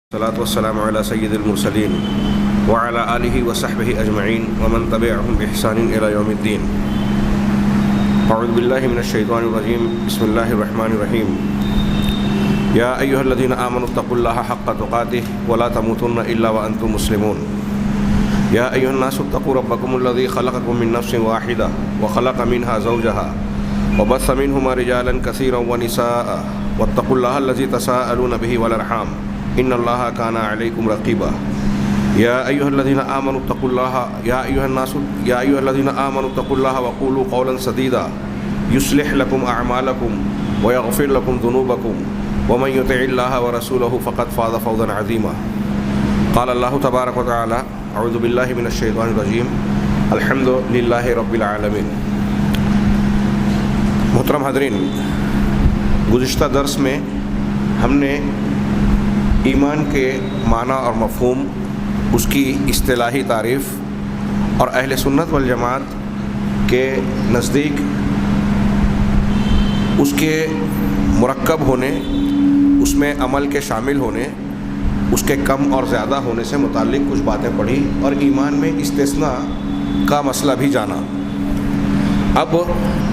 الصلاة والسلام على سيد المرسلين وعلى آله وصحبه أجمعين ومن تبعهم بإحسان إلى يوم الدين. أعوذ بالله من الشيطان الرجيم. بسم الله الرحمن الرحيم. يا أيها الذين آمنوا اتقوا الله حق تقاته ولا تموتن إلا وأنتم مسلمون. يا أيها الناس اتقوا ربكم الذي خلقكم من نفس واحدة وخلق منها زوجها وبث منهما رجالا كثيرا ونساء واتقوا الله الذي تساءلون به والأرحام إن الله كان عليكم رقيبا. يا أيها الذين آمنوا اتقوا الله يا أيها الذين آمنوا اتقوا الله وقولوا قولا سديدا يصلح لكم أعمالكم ويغفر لكم ذنوبكم ومن يطع الله ورسوله فقد فاز فوزا عظيما. قال الله تبارك وتعالى أعوذ بالله من الشيطان الرجيم. الحمد لله رب العالمين. محترم حاضرین، گزشتہ درس میں ہم نے ایمان کے معنی اور مفہوم، اس کی اصطلاحی تعریف اور اہل سنت والجماعت کے نزدیک اس کے مرکب ہونے، اس میں عمل کے شامل ہونے، اس کے کم اور زیادہ ہونے سے متعلق کچھ باتیں پڑھی اور ایمان میں استثناء کا مسئلہ بھی جانا. اب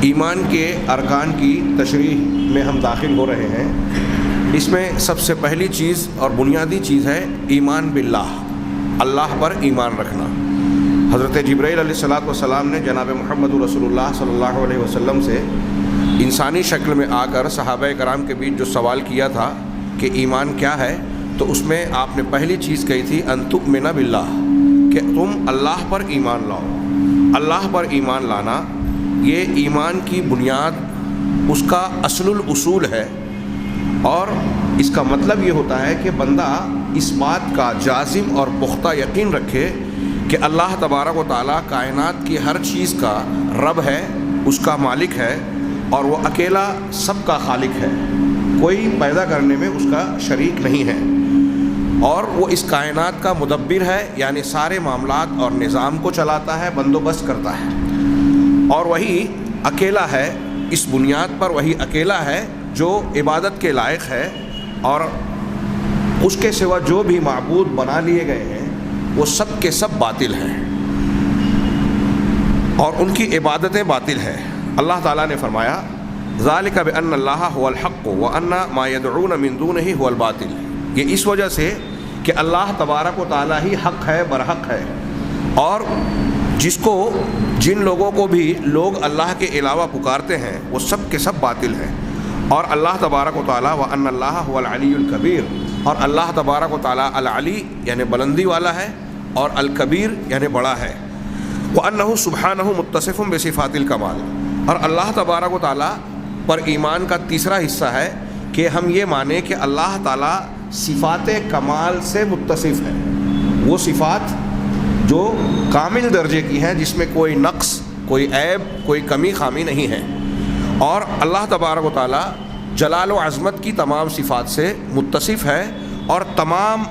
ایمان کے ارکان کی تشریح میں ہم داخل ہو رہے ہیں. اس میں سب سے پہلی چیز اور بنیادی چیز ہے ایمان باللہ، اللہ پر ایمان رکھنا. حضرت جبرائیل علیہ السلام نے جناب محمد رسول اللہ صلی اللہ علیہ وسلم سے انسانی شکل میں آ کر صحابہ کرام کے بیچ جو سوال کیا تھا کہ ایمان کیا ہے، تو اس میں آپ نے پہلی چیز کہی تھی ان تؤمن باللہ، کہ تم اللہ پر ایمان لاؤ. اللہ پر ایمان لانا یہ ایمان کی بنیاد، اس کا اصل الاصول ہے. اور اس کا مطلب یہ ہوتا ہے کہ بندہ اس بات کا جازم اور پختہ یقین رکھے کہ اللہ تبارک و تعالیٰ کائنات کی ہر چیز کا رب ہے، اس کا مالک ہے، اور وہ اکیلا سب کا خالق ہے، کوئی پیدا کرنے میں اس کا شریک نہیں ہے، اور وہ اس کائنات کا مدبر ہے، یعنی سارے معاملات اور نظام کو چلاتا ہے، بندوبست کرتا ہے، اور وہی اکیلا ہے. اس بنیاد پر وہی اکیلا ہے جو عبادت کے لائق ہے، اور اس کے سوا جو بھی معبود بنا لیے گئے ہیں وہ سب کے سب باطل ہیں اور ان کی عبادتیں باطل ہیں. اللہ تعالیٰ نے فرمایا ذالک بأن اللہ هو الحق وأن ما يدعون من دونه هو الباطل. یہ اس وجہ سے کہ اللہ تبارک و تعالیٰ ہی حق ہے، برحق ہے، اور جس کو جن لوگوں کو بھی لوگ اللہ کے علاوہ پکارتے ہیں وہ سب کے سب باطل ہیں. اور اللہ تبارک و تعالیٰ وَأَنَّ اللَّهَ هُوَ الْعَلِيُّ الْكَبِيرُ، اور اللہ تبارک و تعالیٰ العلی یعنی بلندی والا ہے، اور الکبیر یعنی بڑا ہے. وَأَنَّهُ سُبْحَانَهُ مُتَّصِفٌ بِصِفَاتِ الْكَمَالِ، اور اللہ تبارک و تعالیٰ پر ایمان کا تیسرا حصہ ہے کہ ہم یہ مانیں کہ اللہ تعالیٰ صفات کمال سے متصف ہے. وہ صفات جو کامل درجے کی ہیں، جس میں کوئی نقص، کوئی عیب، کوئی کمی خامی نہیں ہے. اور اللہ تبارک و تعالیٰ جلال و عظمت کی تمام صفات سے متصف ہے، اور تمام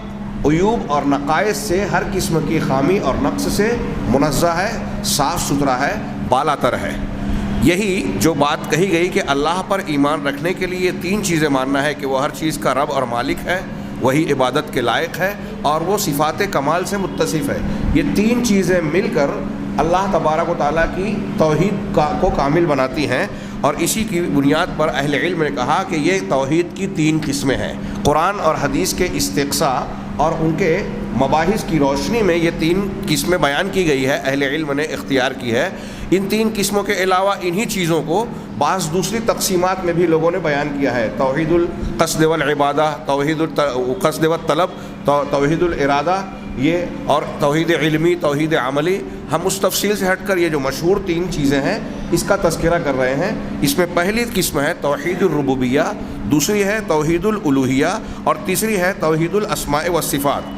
عیوب اور نقائص سے، ہر قسم کی خامی اور نقص سے منزہ ہے، صاف ستھرا ہے، بالا تر ہے. یہی جو بات کہی گئی کہ اللہ پر ایمان رکھنے کے لیے تین چیزیں ماننا ہے کہ وہ ہر چیز کا رب اور مالک ہے، وہی عبادت کے لائق ہے، اور وہ صفات کمال سے متصف ہے. یہ تین چیزیں مل کر اللہ تبارک و تعالیٰ کی توحید کو کامل بناتی ہیں. اور اسی کی بنیاد پر اہل علم نے کہا کہ یہ توحید کی تین قسمیں ہیں. قرآن اور حدیث کے استقصاء اور ان کے مباحث کی روشنی میں یہ تین قسمیں بیان کی گئی ہے، اہل علم نے اختیار کی ہے. ان تین قسموں کے علاوہ انہی چیزوں کو بعض دوسری تقسیمات میں بھی لوگوں نے بیان کیا ہے. توحید القصد والعبادہ، توحید القصد والطلب، توحید الارادہ، یہ اور توحید علمی، توحید عملی. ہم اس تفصیل سے ہٹ کر یہ جو مشہور تین چیزیں ہیں اس کا تذکرہ کر رہے ہیں. اس میں پہلی قسم ہے توحید الربوبیہ، دوسری ہے توحید الالوہیہ، اور تیسری ہے توحید الاسماء والصفات.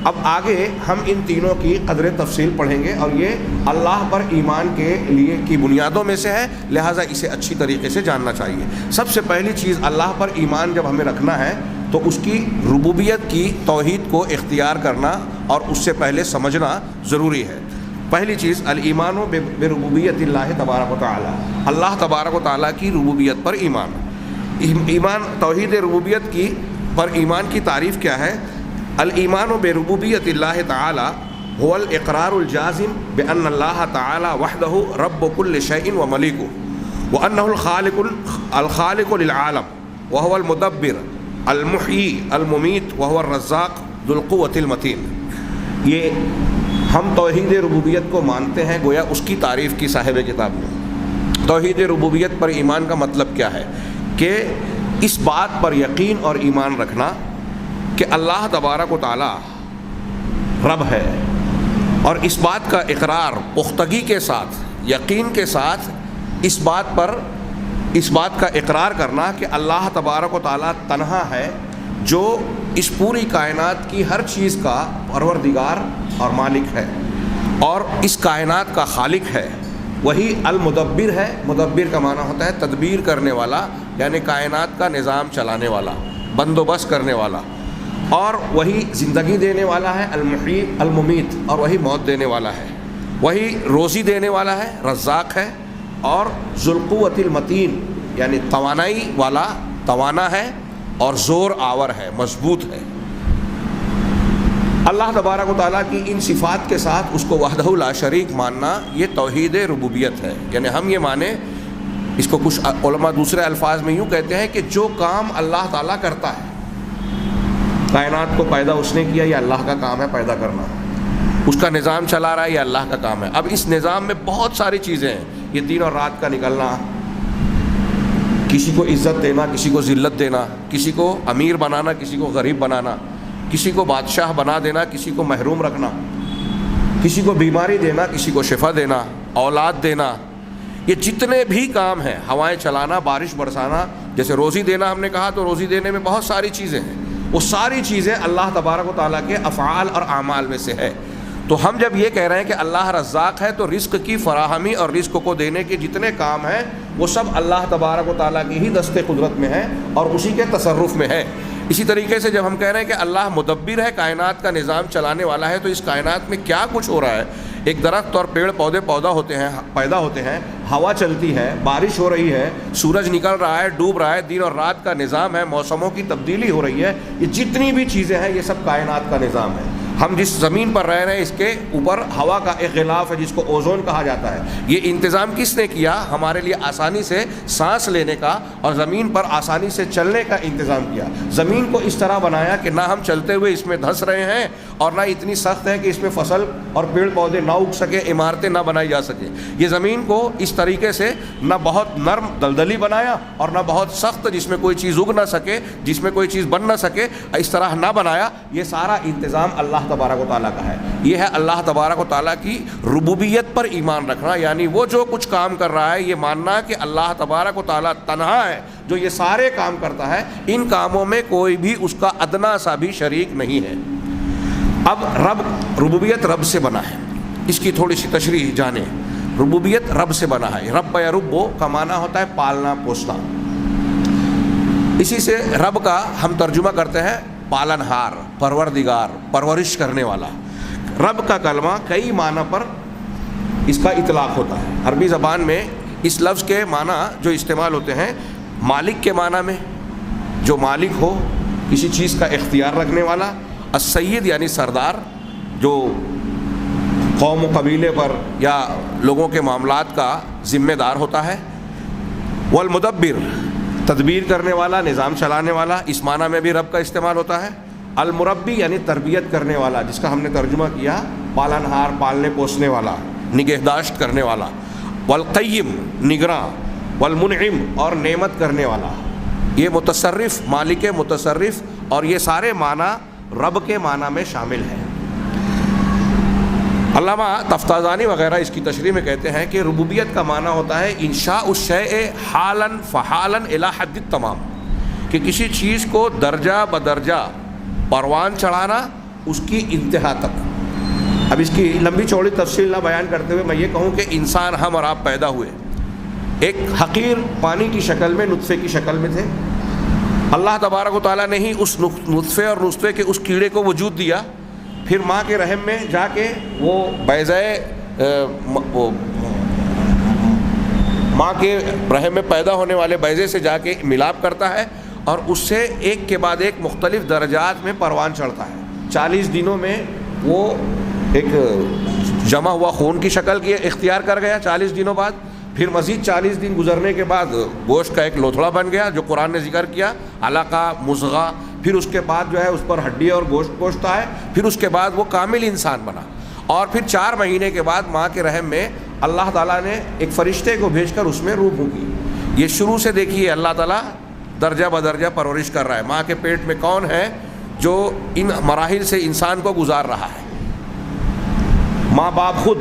اب آگے ہم ان تینوں کی قدر تفصیل پڑھیں گے، اور یہ اللہ پر ایمان کے لیے کی بنیادوں میں سے ہے، لہٰذا اسے اچھی طریقے سے جاننا چاہیے. سب سے پہلی چیز اللہ پر ایمان جب ہمیں رکھنا ہے تو اس کی ربوبیت کی توحید کو اختیار کرنا اور اس سے پہلے سمجھنا ضروری ہے. پہلی چیز الایمان بربوبیت اللہ تبارک و تعالی، اللہ تبارک و تعالیٰ کی ربوبیت پر ایمان. ایمان توحید ربوبیت کی پر ایمان کی تعریف کیا ہے؟ الایمان بربوبیت اللہ تعالی هو الاقرار الجازم بأن الله تعالی وحده رب كل شيء ومليكه وأنه الخالق للعالم وهو المدبر المحيي المميت وهو الرزاق ذو القوة المتين. یہ ہم توحید ربوبیت کو مانتے ہیں گویا اس کی تعریف کی صاحب کتاب نے. توحید ربوبیت پر ایمان کا مطلب کیا ہے کہ اس بات پر یقین اور ایمان رکھنا کہ اللہ تبارک و تعالی رب ہے، اور اس بات کا اقرار پختگی کے ساتھ یقین کے ساتھ اس بات کا اقرار کرنا کہ اللہ تبارک و تعالی تنہا ہے جو اس پوری کائنات کی ہر چیز کا پروردگار اور مالک ہے اور اس کائنات کا خالق ہے. وہی المدبر ہے. مدبر کا معنی ہوتا ہے تدبیر کرنے والا، یعنی کائنات کا نظام چلانے والا، بندوبست کرنے والا. اور وہی زندگی دینے والا ہے، المحیی الممیت، اور وہی موت دینے والا ہے. وہی روزی دینے والا ہے، رزاق ہے. اور ذو القوۃ المتین، یعنی توانائی والا، توانا ہے اور زور آور ہے، مضبوط ہے. اللہ تبارک و تعالیٰ کی ان صفات کے ساتھ اس کو وحدہ لا شریک ماننا یہ توحید ربوبیت ہے. یعنی ہم یہ مانیں، اس کو کچھ علماء دوسرے الفاظ میں یوں کہتے ہیں کہ جو کام اللہ تعالیٰ کرتا ہے، کائنات کو پیدا اس نے کیا، یہ اللہ کا کام ہے پیدا کرنا، اس کا نظام چلا رہا ہے، یہ اللہ کا کام ہے. اب اس نظام میں بہت ساری چیزیں ہیں، یہ دن اور رات کا نکلنا، کسی کو عزت دینا، کسی کو ذلت دینا، کسی کو امیر بنانا، کسی کو غریب بنانا، کسی کو بادشاہ بنا دینا، کسی کو محروم رکھنا، کسی کو بیماری دینا، کسی کو شفا دینا، اولاد دینا. یہ جتنے بھی کام ہیں، ہوائیں چلانا، بارش برسانا، جیسے روزی دینا ہم نے کہا، تو روزی دینے میں بہت ساری چیزیں ہیں. وہ ساری چیزیں اللہ تبارک و تعالیٰ کے افعال اور اعمال میں سے ہے. تو ہم جب یہ کہہ رہے ہیں کہ اللہ رزاق ہے، تو رزق کی فراہمی اور رزق کو دینے کے جتنے کام ہیں وہ سب اللہ تبارک و تعالیٰ کی ہی دست قدرت میں ہے اور اسی کے تصرف میں ہے. اسی طریقے سے جب ہم کہہ رہے ہیں کہ اللہ مدبر ہے، کائنات کا نظام چلانے والا ہے، تو اس کائنات میں کیا کچھ ہو رہا ہے. ایک درخت اور پیڑ پودے پیدا ہوتے ہیں، ہوا چلتی ہے، بارش ہو رہی ہے، سورج نکل رہا ہے، ڈوب رہا ہے، دن اور رات کا نظام ہے، موسموں کی تبدیلی ہو رہی ہے. یہ جتنی بھی چیزیں ہیں یہ سب کائنات کا نظام ہے. ہم جس زمین پر رہ رہے ہیں اس کے اوپر ہوا کا ایک غلاف ہے جس کو اوزون کہا جاتا ہے. یہ انتظام کس نے کیا؟ ہمارے لیے آسانی سے سانس لینے کا اور زمین پر آسانی سے چلنے کا انتظام کیا. زمین کو اس طرح بنایا کہ نہ ہم چلتے ہوئے اس میں دھس رہے ہیں اور نہ اتنی سخت ہے کہ اس میں فصل اور پیڑ پودے نہ اگ سکے، عمارتیں نہ بنائی جا سکیں. یہ زمین کو اس طریقے سے نہ بہت نرم دلدلی بنایا اور نہ بہت سخت جس میں کوئی چیز اگ نہ سکے، جس میں کوئی چیز بن نہ سکے، اس طرح نہ بنایا. یہ سارا انتظام اللہ تبارک و تعالیٰ کا ہے. یہ ہے اللہ تبارک و تعالیٰ کی ربوبیت پر ایمان رکھنا، یعنی وہ جو کچھ کام کر رہا ہے یہ ماننا کہ اللہ تبارک و تعالیٰ تنہا ہے جو یہ سارے کام کرتا ہے. ان کاموں میں کوئی بھی اس کا ادنا سا بھی شریک نہیں ہے. اب ربوبیت رب سے بنا ہے، اس کی تھوڑی سی تشریح جانیں. ربوبیت رب سے بنا ہے. رب یا ربو کا معنی ہوتا ہے پالنا پوسنا. اسی سے رب کا ہم ترجمہ کرتے ہیں پالنہار، پروردگار، پرورش کرنے والا. رب کا کلمہ کئی معنی پر اس کا اطلاق ہوتا ہے. عربی زبان میں اس لفظ کے معنی جو استعمال ہوتے ہیں، مالک کے معنی میں، جو مالک ہو، کسی چیز کا اختیار رکھنے والا. السید یعنی سردار، جو قوم و قبیلے پر یا لوگوں کے معاملات کا ذمہ دار ہوتا ہے. والمدبر، تدبیر کرنے والا، نظام چلانے والا، اس معنی میں بھی رب کا استعمال ہوتا ہے. المربی یعنی تربیت کرنے والا، جس کا ہم نے ترجمہ کیا پالنہار، پالنے پوسنے والا، نگہداشت کرنے والا. والقیم، نگراں. والمنعم، اور نعمت کرنے والا. یہ متصرف، مالک متصرف، اور یہ سارے معنی رب کے معنی میں شامل ہیں. علامہ تفتازانی وغیرہ اس کی تشریح میں کہتے ہیں کہ ربوبیت کا معنی ہوتا ہے انشاء الشیء حالا فحالا الی حد التمام، کہ کسی چیز کو درجہ بدرجہ پروان چڑھانا اس کی انتہا تک. اب اس کی لمبی چوڑی تفصیل نہ بیان کرتے ہوئے میں یہ کہوں کہ انسان ہم اور آپ پیدا ہوئے ایک حقیر پانی کی شکل میں، نطفے کی شکل میں تھے. اللہ تبارک و تعالیٰ نے ہی اس نطفے اور نطفے کے اس کیڑے کو وجود دیا. پھر ماں کے رحم میں جا کے وہ ماں کے رحم میں پیدا ہونے والے بیضے سے جا کے ملاپ کرتا ہے اور اس سے ایک کے بعد ایک مختلف درجات میں پروان چڑھتا ہے. 40 دنوں میں وہ ایک جمع ہوا خون کی شکل کی اختیار کر گیا 40 دنوں بعد. پھر مزید 40 دن گزرنے کے بعد گوشت کا ایک لوتھڑا بن گیا جو قرآن نے ذکر کیا, علقہ, مضغہ. پھر اس کے بعد جو ہے اس پر ہڈی اور گوشت آئے. پھر اس کے بعد وہ کامل انسان بنا. اور پھر 4 مہینے کے بعد ماں کے رحم میں اللہ تعالیٰ نے ایک فرشتے کو بھیج کر اس میں روح پھونکی. یہ شروع سے دیکھیے اللہ تعالیٰ درجہ بدرجہ پرورش کر رہا ہے. ماں کے پیٹ میں کون ہے جو ان مراحل سے انسان کو گزار رہا ہے؟ ماں باپ خود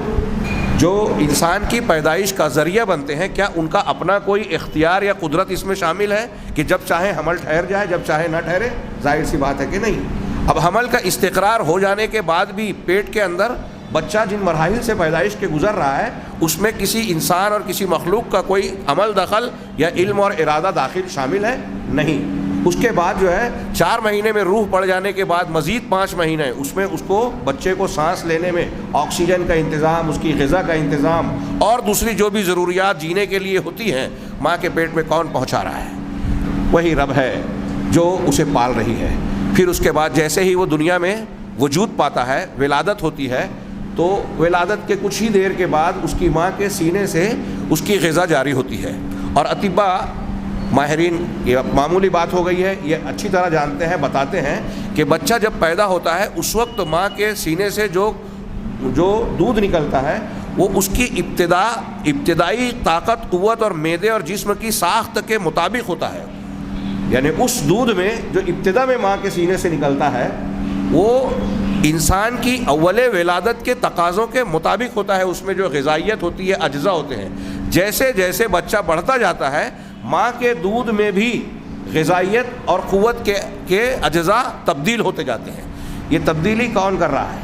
جو انسان کی پیدائش کا ذریعہ بنتے ہیں, کیا ان کا اپنا کوئی اختیار یا قدرت اس میں شامل ہے کہ جب چاہے حمل ٹھہر جائے, جب چاہے نہ ٹھہرے؟ ظاہر سی بات ہے کہ نہیں. اب حمل کا استقرار ہو جانے کے بعد بھی پیٹ کے اندر بچہ جن مراحل سے پیدائش کے گزر رہا ہے اس میں کسی انسان اور کسی مخلوق کا کوئی عمل دخل یا علم اور ارادہ داخل شامل ہے نہیں. اس کے بعد جو ہے 4 مہینے میں روح پڑ جانے کے بعد مزید 5 مہینے اس میں اس کو بچے کو سانس لینے میں آکسیجن کا انتظام, اس کی غذا کا انتظام اور دوسری جو بھی ضروریات جینے کے لیے ہوتی ہیں ماں کے پیٹ میں کون پہنچا رہا ہے؟ وہی رب ہے جو اسے پال رہی ہے. پھر اس کے بعد جیسے ہی وہ دنیا میں وجود پاتا ہے, ولادت ہوتی ہے, تو ولادت کے کچھ ہی دیر کے بعد اس کی ماں کے سینے سے اس کی غذا جاری ہوتی ہے. اور اطباء ماہرین, یہ معمولی بات ہو گئی ہے, یہ اچھی طرح جانتے ہیں, بتاتے ہیں کہ بچہ جب پیدا ہوتا ہے اس وقت ماں کے سینے سے جو دودھ نکلتا ہے وہ اس کی ابتدائی طاقت, قوت اور معدے اور جسم کی ساخت کے مطابق ہوتا ہے. یعنی اس دودھ میں جو ابتدا میں ماں کے سینے سے نکلتا ہے وہ انسان کی اول ولادت کے تقاضوں کے مطابق ہوتا ہے. اس میں جو غذائیت ہوتی ہے, اجزاء ہوتے ہیں. جیسے جیسے بچہ بڑھتا جاتا ہے ماں کے دودھ میں بھی غذائیت اور قوت کے اجزاء تبدیل ہوتے جاتے ہیں. یہ تبدیلی کون کر رہا ہے؟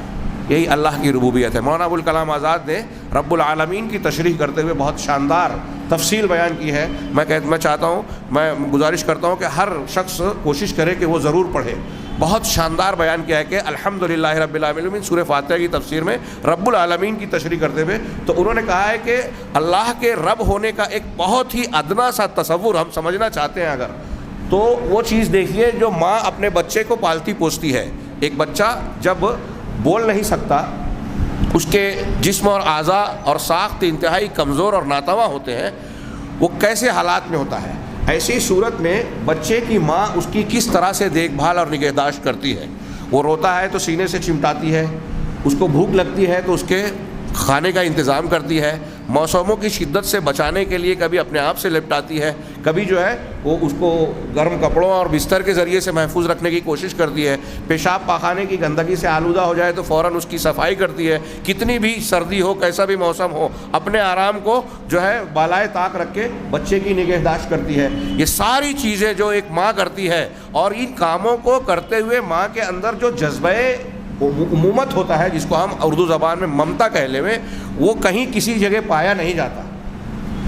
یہی اللہ کی ربوبیت ہے. مولانا ابوالکلام آزاد نے رب العالمین کی تشریح کرتے ہوئے بہت شاندار تفصیل بیان کی ہے. میں چاہتا ہوں, میں گزارش کرتا ہوں کہ ہر شخص کوشش کرے کہ وہ ضرور پڑھے. بہت شاندار بیان کیا ہے کہ الحمدللہ رب العالمین سورہ فاتحہ کی تفسیر میں رب العالمین کی تشریح کرتے ہوئے تو انہوں نے کہا ہے کہ اللہ کے رب ہونے کا ایک بہت ہی ادنا سا تصور ہم سمجھنا چاہتے ہیں اگر, تو وہ چیز دیکھیے جو ماں اپنے بچے کو پالتی پوستی ہے. ایک بچہ جب بول نہیں سکتا, اس کے جسم اور اعضاء اور ساخت انتہائی کمزور اور ناتواں ہوتے ہیں, وہ کیسے حالات میں ہوتا ہے. ایسی صورت میں بچے کی ماں اس کی کس طرح سے دیکھ بھال اور نگہداشت کرتی ہے. وہ روتا ہے تو سینے سے چمٹاتی ہے, اس کو بھوک لگتی ہے تو اس کے کھانے کا انتظام کرتی ہے, موسموں کی شدت سے بچانے کے لیے کبھی اپنے آپ سے لپٹاتی ہے, کبھی جو ہے وہ اس کو گرم کپڑوں اور بستر کے ذریعے سے محفوظ رکھنے کی کوشش کرتی ہے. پیشاب پاخانے کی گندگی سے آلودہ ہو جائے تو فوراً اس کی صفائی کرتی ہے. کتنی بھی سردی ہو, کیسا بھی موسم ہو, اپنے آرام کو جو ہے بالائے طاق رکھ کے بچے کی نگہداشت کرتی ہے. یہ ساری چیزیں جو ایک ماں کرتی ہے, اور ان کاموں کو کرتے ہوئے ماں کے اندر جو جذبہ امومت ہوتا ہے, جس کو ہم اردو زبان میں ممتا کہہ لیں, وہ کہیں کسی جگہ پایا نہیں جاتا.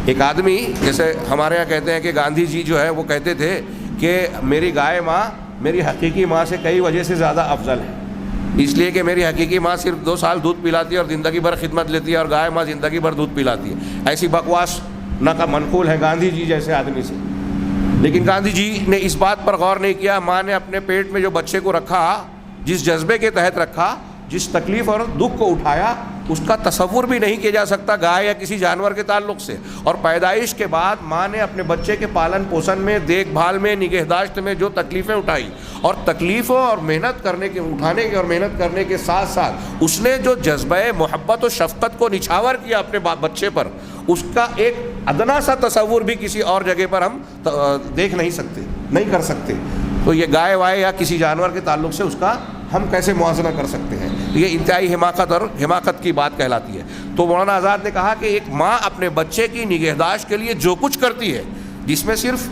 ایک آدمی, جیسے ہمارے یہاں کہتے ہیں کہ گاندھی جی جو ہے وہ کہتے تھے کہ میری گائے ماں میری حقیقی ماں سے کئی وجہ سے زیادہ افضل ہے, اس لیے کہ میری حقیقی ماں صرف 2 سال دودھ پلاتی ہے اور زندگی بھر خدمت لیتی ہے, اور گائے ماں زندگی بھر دودھ پلاتی ہے. ایسی بکواس نہ کا منقول ہے گاندھی جی جیسے آدمی سے. لیکن گاندھی جی نے اس بات پر غور نہیں کیا, ماں نے اپنے پیٹ میں جو بچے کو رکھا, جس جذبے کے تحت رکھا, جس تکلیف اور دکھ کو اٹھایا, اس کا تصور بھی نہیں کیا جا سکتا گائے یا کسی جانور کے تعلق سے. اور پیدائش کے بعد ماں نے اپنے بچے کے پالن پوشن میں, دیکھ بھال میں, نگہداشت میں جو تکلیفیں اٹھائی, اور تکلیفوں اور محنت کرنے کے اٹھانے کے اور محنت کرنے کے ساتھ ساتھ اس نے جو جذبہ محبت و شفقت کو نچھاور کیا اپنے بچے پر, اس کا ایک ادنا سا تصور بھی کسی اور جگہ پر ہم دیکھ نہیں سکتے, نہیں کر سکتے. تو یہ گائے وائے یا کسی جانور کے تعلق سے اس کا ہم کیسے موازنہ کر سکتے ہیں؟ یہ انتہائی حماقت اور حماقت کی بات کہلاتی ہے. تو مولانا آزاد نے کہا کہ ایک ماں اپنے بچے کی نگہداشت کے لیے جو کچھ کرتی ہے, جس میں صرف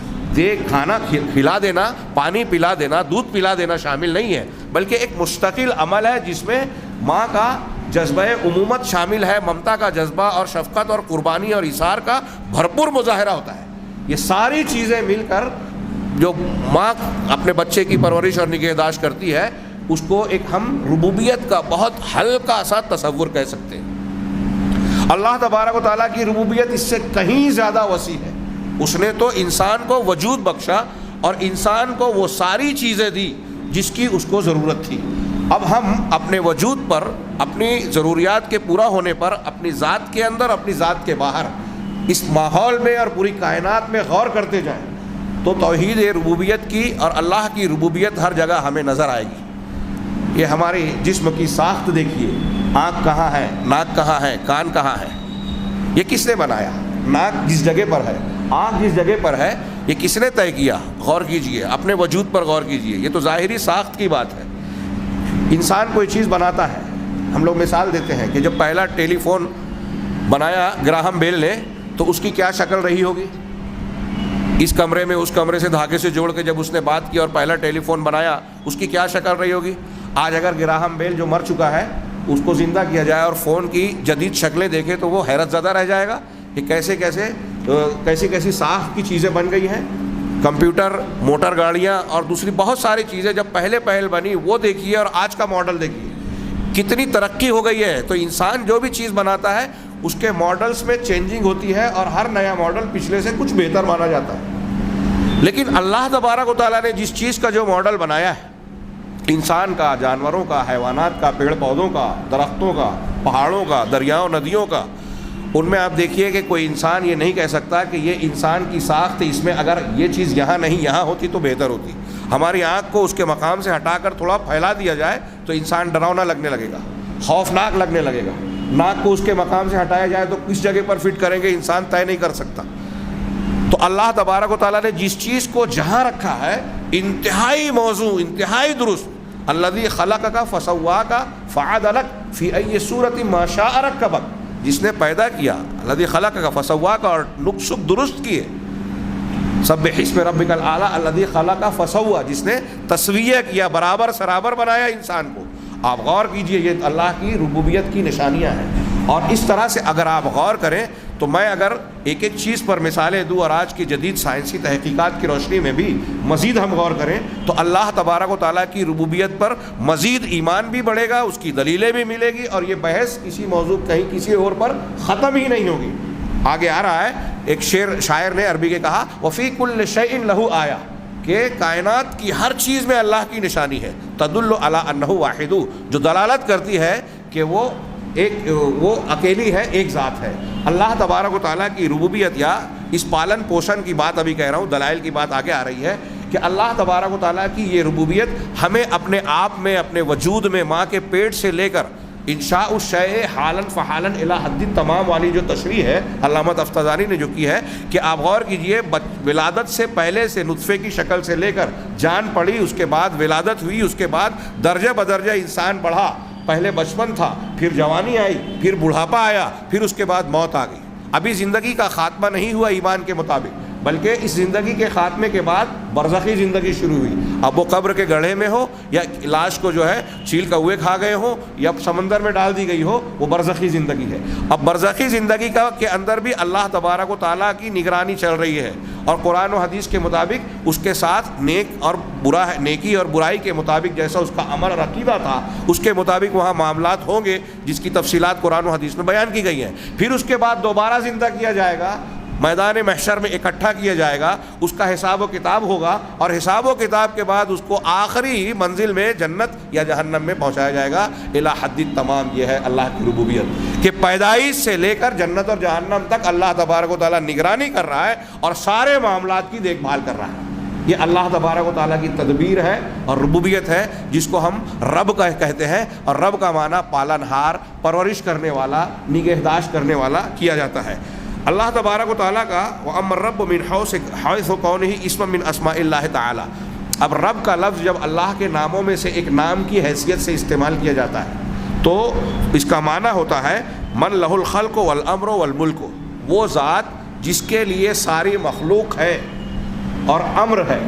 کھانا کھلا دینا, پانی پلا دینا, دودھ پلا دینا شامل نہیں ہے, بلکہ ایک مستقل عمل ہے جس میں ماں کا جذبہ امومت شامل ہے, ممتا کا جذبہ اور شفقت اور قربانی اور ایثار کا بھرپور مظاہرہ ہوتا ہے. یہ ساری چیزیں مل کر جو ماں اپنے بچے کی پرورش اور نگہداشت کرتی ہے, اس کو ایک ہم ربوبیت کا بہت ہلکا سا تصور کہہ سکتے ہیں. اللہ تبارک و تعالیٰ کی ربوبیت اس سے کہیں زیادہ وسیع ہے. اس نے تو انسان کو وجود بخشا اور انسان کو وہ ساری چیزیں دی جس کی اس کو ضرورت تھی. اب ہم اپنے وجود پر، اپنی ضروریات کے پورا ہونے پر، اپنی ذات کے اندر، اپنی ذات کے باہر، اس ماحول میں اور پوری کائنات میں غور کرتے جائیں تو توحید ربوبیت کی اور اللہ کی ربوبیت ہر جگہ ہمیں نظر آئے گی۔ یہ ہماری جسم کی ساخت دیکھیے، آنکھ کہاں ہے، ناک کہاں ہے، کان کہاں ہے، یہ کس نے بنایا؟ ناک جس جگہ پر ہے، آنکھ جس جگہ پر ہے، یہ کس نے طے کیا؟ غور کیجئے، اپنے وجود پر غور کیجئے۔ یہ تو ظاہری ساخت کی بات ہے۔ انسان کوئی چیز بناتا ہے، ہم لوگ مثال دیتے ہیں کہ جب پہلا ٹیلی فون بنایا گراہم بیل نے تو اس کی کیا شکل رہی ہوگی؟ اس کمرے میں اس کمرے سے دھاگے سے جوڑ کے جب اس نے بات کی اور پہلا ٹیلی فون بنایا، اس کی کیا شکل رہی ہوگی؟ آج اگر گراہم بیل جو مر چکا ہے اس کو زندہ کیا جائے اور فون کی جدید شکلیں دیکھے تو وہ حیرت زدہ رہ جائے گا کہ کیسی ساخت کی چیزیں بن گئی ہیں۔ کمپیوٹر، موٹر گاڑیاں اور دوسری بہت ساری چیزیں جب پہل بنی وہ دیکھیے اور آج کا ماڈل دیکھیے، کتنی ترقی ہو گئی ہے۔ تو انسان جو بھی چیز بناتا ہے اس کے ماڈلز میں چینجنگ ہوتی ہے اور ہر نیا ماڈل پچھلے سے کچھ بہتر مانا جاتا ہے۔ لیکن اللہ تبارک و تعالیٰ نے جس چیز کا جو ماڈل بنایا ہے، انسان کا، جانوروں کا، حیوانات کا، پیڑ پودوں کا، درختوں کا، پہاڑوں کا، دریاؤں ندیوں کا، ان میں آپ دیکھیے کہ کوئی انسان یہ نہیں کہہ سکتا کہ یہ انسان کی ساخت، اس میں اگر یہ چیز یہاں نہیں یہاں ہوتی تو بہتر ہوتی۔ ہماری آنکھ کو اس کے مقام سے ہٹا کر تھوڑا پھیلا دیا جائے تو انسان ڈراؤنا لگنے لگے گا، خوفناک لگنے لگے گا۔ ناک کو اس کے مقام سے ہٹایا جائے تو کس جگہ پر فٹ کریں گے انسان طے نہیں کر سکتا۔ تو اللہ تبارک و تعالیٰ نے جس چیز کو جہاں رکھا ہے انتہائی موضوع، انتہائی درست، الذی خلقک فسواک فعدلک فی ای صورت ما شاء رکبک، جس نے پیدا کیا، الذی خلقک فسواک، اور نقص درست کیے، سبح اسم ربک الاعلی الذی خلق فسوی، جس نے تسویہ کیا، برابر سرابر بنایا انسان کو۔ آپ غور کیجئے، یہ اللہ کی ربوبیت کی نشانیاں ہیں۔ اور اس طرح سے اگر آپ غور کریں تو میں اگر ایک ایک چیز پر مثالیں دوں اور آج کی جدید سائنسی تحقیقات کی روشنی میں بھی مزید ہم غور کریں تو اللہ تبارک و تعالیٰ کی ربوبیت پر مزید ایمان بھی بڑھے گا، اس کی دلیلیں بھی ملے گی، اور یہ بحث کسی موضوع کہیں کسی اور پر ختم ہی نہیں ہوگی۔ آگے آ رہا ہے، ایک شاعر نے عربی کے کہا وَفِي كُلِّ شَيْءٍ لَهُ آیَةٌ، کہ کائنات کی ہر چیز میں اللہ کی نشانی ہے، تدل علی انہ واحد، جو دلالت کرتی ہے کہ وہ اکیلی ہے، ایک ذات ہے۔ اللہ تبارک و تعالیٰ کی ربوبیت یا اس پالن پوشن کی بات ابھی کہہ رہا ہوں، دلائل کی بات آگے آ رہی ہے کہ اللہ تبارک و تعالیٰ کی یہ ربوبیت ہمیں اپنے آپ میں، اپنے وجود میں، ماں کے پیٹ سے لے کر انشاء الشیء حالاً فحالاً الی حد تمام والی جو تشریح ہے علامہ تفتازانی نے جو کی ہے، کہ آپ غور کیجئے، ولادت سے پہلے سے نطفے کی شکل سے لے کر جان پڑی، اس کے بعد ولادت ہوئی، اس کے بعد درجہ بدرجہ انسان بڑھا، پہلے بچپن تھا، پھر جوانی آئی، پھر بڑھاپا آیا، پھر اس کے بعد موت آ گئی۔ ابھی زندگی کا خاتمہ نہیں ہوا ایمان کے مطابق، بلکہ اس زندگی کے خاتمے کے بعد برزخی زندگی شروع ہوئی۔ اب وہ قبر کے گڑھے میں ہو یا لاش کو جو ہے چیل کوے کھا گئے ہو یا سمندر میں ڈال دی گئی ہو، وہ برزخی زندگی ہے۔ اب برزخی زندگی کے اندر بھی اللہ تبارک و تعالیٰ کی نگرانی چل رہی ہے، اور قرآن و حدیث کے مطابق اس کے ساتھ نیکی اور برائی کے مطابق جیسا اس کا عمل اور عقیدہ تھا، اس کے مطابق وہاں معاملات ہوں گے، جس کی تفصیلات قرآن و حدیث میں بیان کی گئی ہیں۔ پھر اس کے بعد دوبارہ زندہ کیا جائے گا، میدان محشر میں اکٹھا کیا جائے گا، اس کا حساب و کتاب ہوگا، اور حساب و کتاب کے بعد اس کو آخری منزل میں جنت یا جہنم میں پہنچایا جائے گا الی حد تمام۔ یہ ہے اللہ کی ربوبیت کہ پیدائش سے لے کر جنت اور جہنم تک اللہ تبارک و تعالیٰ نگرانی کر رہا ہے اور سارے معاملات کی دیکھ بھال کر رہا ہے۔ یہ اللہ تبارک و تعالیٰ کی تدبیر ہے اور ربوبیت ہے، جس کو ہم رب کا کہتے ہیں، اور رب کا معنی پالن ہار، پرورش کرنے والا، نگہداشت کرنے والا کیا جاتا ہے۔ اللہ تبارک و تعالیٰ کا وَأَمَّا الرَّبُّ مِنْ حَيْثُ كَوْنِهِ اسْمًا مِنْ أَسْمَاءِ اللَّهِ تَعَالَى، اب رب کا لفظ جب اللہ کے ناموں میں سے ایک نام کی حیثیت سے استعمال کیا جاتا ہے تو اس کا معنی ہوتا ہے من لہ الخلق والامر والملک، وہ ذات جس کے لیے ساری مخلوق ہے اور امر ہے۔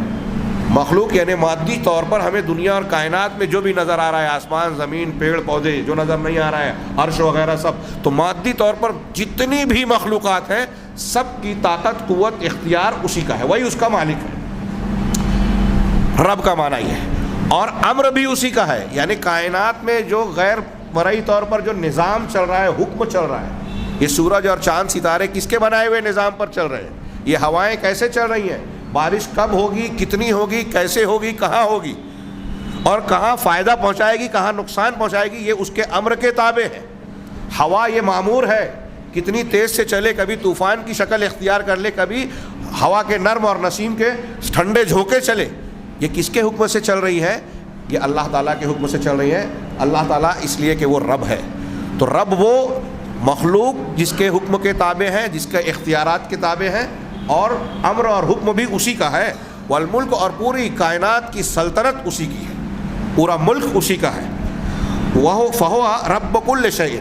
مخلوق یعنی مادی طور پر ہمیں دنیا اور کائنات میں جو بھی نظر آ رہا ہے، آسمان، زمین، پیڑ پودے، جو نظر نہیں آ رہا ہے، عرش وغیرہ سب، تو مادی طور پر جتنی بھی مخلوقات ہیں سب کی طاقت، قوت، اختیار اسی کا ہے، وہی اس کا مالک ہے۔ رب کا معنی یہ ہے، اور امر بھی اسی کا ہے، یعنی کائنات میں جو غیر مرئی طور پر جو نظام چل رہا ہے، حکم چل رہا ہے، یہ سورج اور چاند ستارے کس کے بنائے ہوئے نظام پر چل رہے ہیں؟ یہ ہوائیں کیسے چل رہی ہیں، بارش کب ہوگی، کتنی ہوگی، کیسے ہوگی، کہاں ہوگی، اور کہاں فائدہ پہنچائے گی کہاں نقصان پہنچائے گی یہ اس کے امر کے تابع ہے۔ ہوا یہ معمور ہے، کتنی تیز سے چلے، کبھی طوفان کی شکل اختیار کر لے، کبھی ہوا کے نرم اور نسیم کے ٹھنڈے جھونکے چلے، یہ کس کے حکم سے چل رہی ہے؟ یہ اللہ تعالیٰ کے حکم سے چل رہی ہے۔ اللہ تعالیٰ اس لیے کہ وہ رب ہے، تو رب وہ مخلوق جس کے حکم کے تابع ہے، جس کے اختیارات کے تابع ہے، اور امر اور حکم بھی اسی کا ہے۔ والملک، اور پوری کائنات کی سلطنت اسی کی ہے، پورا ملک اسی کا ہے۔ وہ فہو رب کل شیء،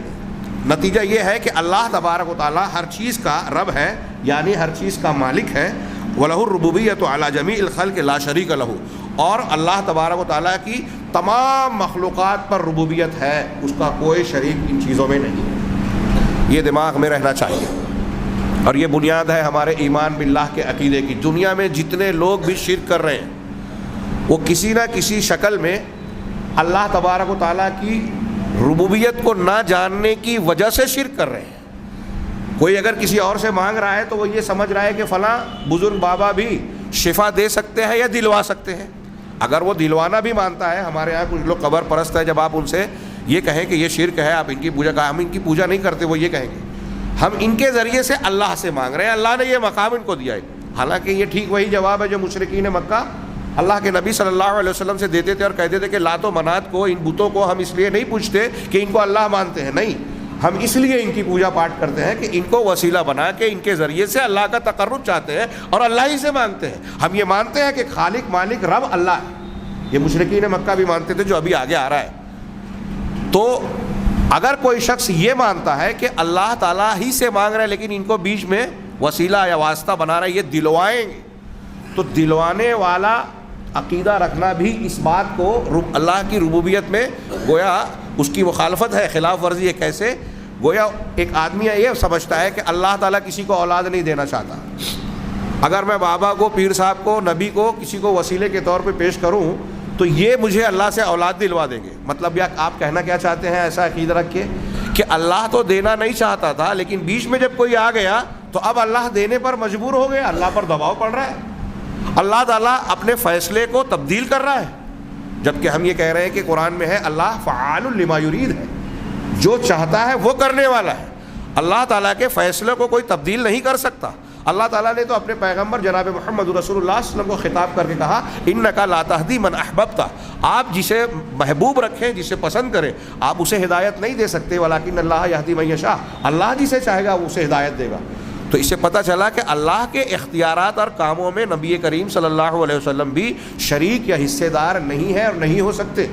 نتیجہ یہ ہے کہ اللہ تبارک و تعالیٰ ہر چیز کا رب ہے، یعنی ہر چیز کا مالک ہے۔ وَلَهُ الرُّبُوبِيَّةُ عَلَى جَمِيعِ الْخَلْقِ لَا شَرِيكَ لَهُ، اور اللہ تبارک و تعالیٰ کی تمام مخلوقات پر ربوبیت ہے، اس کا کوئی شریک ان چیزوں میں نہیں ہے۔ یہ دماغ میں رہنا چاہیے، اور یہ بنیاد ہے ہمارے ایمان باللہ کے عقیدے کی۔ دنیا میں جتنے لوگ بھی شرک کر رہے ہیں وہ کسی نہ کسی شکل میں اللہ تبارک و تعالیٰ کی ربوبیت کو نہ جاننے کی وجہ سے شرک کر رہے ہیں۔ کوئی اگر کسی اور سے مانگ رہا ہے تو وہ یہ سمجھ رہا ہے کہ فلاں بزرگ بابا بھی شفا دے سکتے ہیں یا دلوا سکتے ہیں۔ اگر وہ دلوانا بھی مانتا ہے، ہمارے یہاں کچھ لوگ قبر پرست ہے، جب آپ ان سے یہ کہیں کہ یہ شرک ہے، آپ ان کی پوجا کا، ہم ان کی پوجا نہیں کرتے، وہ یہ کہیں گے ہم ان کے ذریعے سے اللہ سے مانگ رہے ہیں، اللہ نے یہ مقام ان کو دیا ہے۔ حالانکہ یہ ٹھیک وہی جواب ہے جو مشرکین مکہ اللہ کے نبی صلی اللہ علیہ وسلم سے دیتے تھے، اور کہتے تھے کہ لات و منات کو، ان بتوں کو ہم اس لیے نہیں پوجتے کہ ان کو اللہ مانتے ہیں، نہیں، ہم اس لیے ان کی پوجا پاٹ کرتے ہیں کہ ان کو وسیلہ بنا کے ان کے ذریعے سے اللہ کا تقرب چاہتے ہیں اور اللہ ہی سے مانگتے ہیں۔ ہم یہ مانتے ہیں کہ خالق مالک رب اللہ ہے، یہ مشرکین مکہ بھی مانتے تھے جو ابھی آگے آ رہا ہے۔ تو اگر کوئی شخص یہ مانتا ہے کہ اللہ تعالیٰ ہی سے مانگ رہے ہیں لیکن ان کو بیچ میں وسیلہ یا واسطہ بنا رہا ہے، یہ دلوائیں گے، تو دلوانے والا عقیدہ رکھنا بھی اس بات کو اللہ کی ربوبیت میں گویا اس کی مخالفت ہے، خلاف ورزی ہے۔ کیسے؟ گویا ایک آدمی یہ سمجھتا ہے کہ اللہ تعالیٰ کسی کو اولاد نہیں دینا چاہتا، اگر میں بابا کو، پیر صاحب کو، نبی کو، کسی کو وسیلے کے طور پہ پیش کروں تو یہ مجھے اللہ سے اولاد دلوا دیں گے۔ مطلب یا آپ کہنا کیا چاہتے ہیں ایسا عقیدہ رکھ کے کہ اللہ تو دینا نہیں چاہتا تھا، لیکن بیچ میں جب کوئی آ گیا تو اب اللہ دینے پر مجبور ہو گیا، اللہ پر دباؤ پڑ رہا ہے، اللہ تعالیٰ اپنے فیصلے کو تبدیل کر رہا ہے، جبکہ ہم یہ کہہ رہے ہیں کہ قرآن میں ہے اللہ فعال لما یرید ہے، جو چاہتا ہے وہ کرنے والا ہے، اللہ تعالیٰ کے فیصلے کو کوئی تبدیل نہیں کر سکتا۔ اللہ تعالیٰ نے تو اپنے پیغمبر جناب محمد رسول اللہ صلی اللہ علیہ وسلم کو خطاب کر کے کہا انک لا تہدی من احببت، آپ جسے محبوب رکھیں، جسے پسند کریں، آپ اسے ہدایت نہیں دے سکتے، ولکن اللہ یہدی من یشاء، اللہ جسے چاہے گا وہ اسے ہدایت دے گا۔ تو اس سے پتہ چلا کہ اللہ کے اختیارات اور کاموں میں نبی کریم صلی اللہ علیہ وسلم بھی شریک یا حصے دار نہیں ہے اور نہیں ہو سکتے۔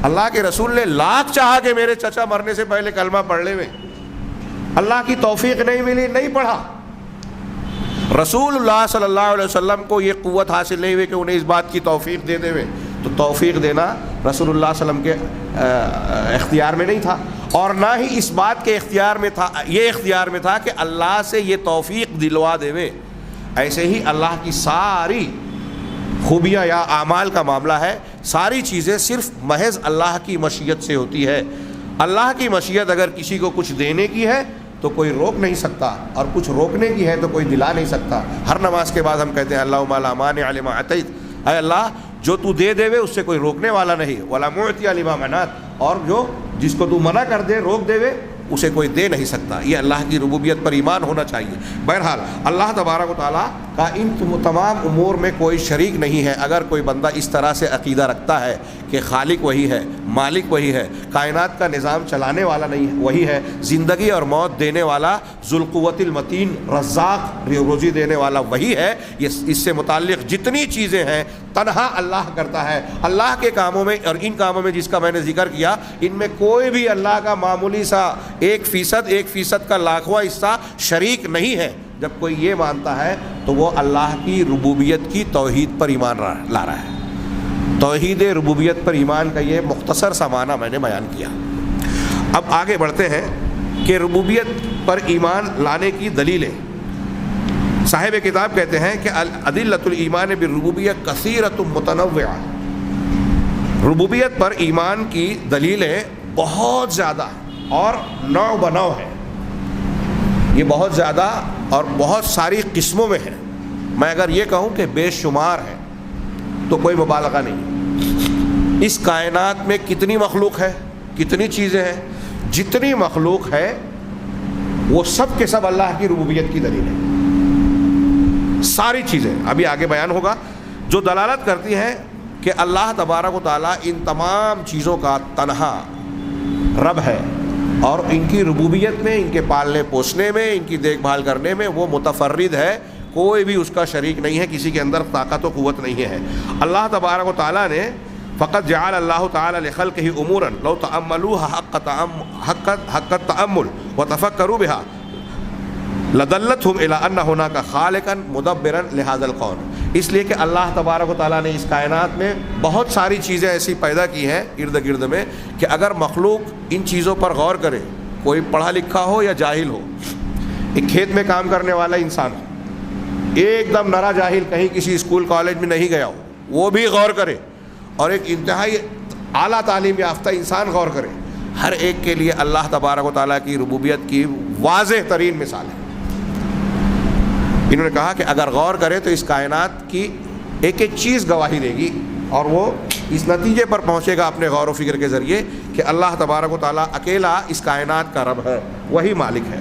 اللہ کے رسول نے لاکھ چاہا کہ میرے چچا مرنے سے پہلے کلمہ پڑھ لے، اللہ کی توفیق نہیں ملی، نہیں پڑھا۔ رسول اللہ صلی اللہ علیہ وسلم کو یہ قوت حاصل نہیں ہوئی کہ انہیں اس بات کی توفیق دے دے ہوئے، تو توفیق دینا رسول اللہ صلی اللہ علیہ وسلم کے اختیار میں نہیں تھا، اور نہ ہی اس بات کے اختیار میں تھا، یہ اختیار میں تھا کہ اللہ سے یہ توفیق دلوا دے۔ ایسے ہی اللہ کی ساری خوبیاں یا اعمال کا معاملہ ہے، ساری چیزیں صرف محض اللہ کی مشیت سے ہوتی ہے۔ اللہ کی مشیت اگر کسی کو کچھ دینے کی ہے تو کوئی روک نہیں سکتا، اور کچھ روکنے کی ہے تو کوئی دلا نہیں سکتا۔ ہر نماز کے بعد ہم کہتے ہیں اللہم لا مانع لما اعطیت، اے اللہ جو تو دے دے اس سے کوئی روکنے والا نہیں، ولا معطی لما منعت، اور جو جس کو تو منع کر دے، روک دے اسے کوئی دے نہیں سکتا۔ یہ اللہ کی ربوبیت پر ایمان ہونا چاہیے۔ بہرحال اللہ تبارک و تعالیٰ کا ان تمام امور میں کوئی شریک نہیں ہے۔ اگر کوئی بندہ اس طرح سے عقیدہ رکھتا ہے کہ خالق وہی ہے، مالک وہی ہے، کائنات کا نظام چلانے والا نہیں وہی ہے، زندگی اور موت دینے والا، ذوالقوت المتین، رزاق، روزی دینے والا وہی ہے، اس سے متعلق جتنی چیزیں ہیں تنہا اللہ کرتا ہے۔ اللہ کے کاموں میں اور ان کاموں میں جس کا میں نے ذکر کیا، ان میں کوئی بھی اللہ کا معمولی سا 1% کا لاکھواں حصہ شریک نہیں ہے۔ جب کوئی یہ مانتا ہے تو وہ اللہ کی ربوبیت کی توحید پر ایمان لا رہا ہے۔ توحید ربوبیت پر ایمان کا یہ مختصر سا معنی میں نے بیان کیا۔ اب آگے بڑھتے ہیں کہ ربوبیت پر ایمان لانے کی دلیلیں۔ صاحب کتاب کہتے ہیں کہ ادلۃ الایمان بالربوبیہ کثیرۃ متنوعہ، ربوبیت پر ایمان کی دلیلیں بہت زیادہ اور نوع بنوع ہیں، یہ بہت زیادہ اور بہت ساری قسموں میں ہے۔ میں اگر یہ کہوں کہ بے شمار ہے تو کوئی مبالغہ نہیں۔ اس کائنات میں کتنی مخلوق ہے، کتنی چیزیں ہیں، جتنی مخلوق ہے وہ سب کے سب اللہ کی ربوبیت کی دلیل ہے. ساری چیزیں ابھی آگے بیان ہوگا جو دلالت کرتی ہیں کہ اللہ تبارک و تعالیٰ ان تمام چیزوں کا تنہا رب ہے، اور ان کی ربوبیت میں، ان کے پالنے پوسنے میں، ان کی دیکھ بھال کرنے میں وہ متفرد ہے، کوئی بھی اس کا شریک نہیں ہے، کسی کے اندر طاقت و قوت نہیں ہے. اللہ تبارک و تعالیٰ نے فقط جعل اللہ تعالیٰ لخلقہ امورا لو تأملوها حق التأمل وتفکروا بها لدلتهم الى ان هناك خالقا مدبرا لهذا الكون. اس لیے کہ اللہ تبارک و تعالیٰ نے اس کائنات میں بہت ساری چیزیں ایسی پیدا کی ہیں ارد گرد میں کہ اگر مخلوق ان چیزوں پر غور کرے، کوئی پڑھا لکھا ہو یا جاہل ہو، ایک کھیت میں کام کرنے والا انسان ایک دم نرا جاہل کہیں کسی اسکول کالج میں نہیں گیا ہو، وہ بھی غور کرے، اور ایک انتہائی اعلیٰ تعلیم یافتہ انسان غور کرے، ہر ایک کے لیے اللہ تبارک و تعالیٰ کی ربوبیت کی واضح ترین مثال ہے. انہوں نے کہا کہ اگر غور کرے تو اس کائنات کی ایک ایک چیز گواہی دے گی، اور وہ اس نتیجے پر پہنچے گا اپنے غور و فکر کے ذریعے کہ اللہ تبارک و تعالیٰ اکیلا اس کائنات کا رب ہے، وہی مالک ہے.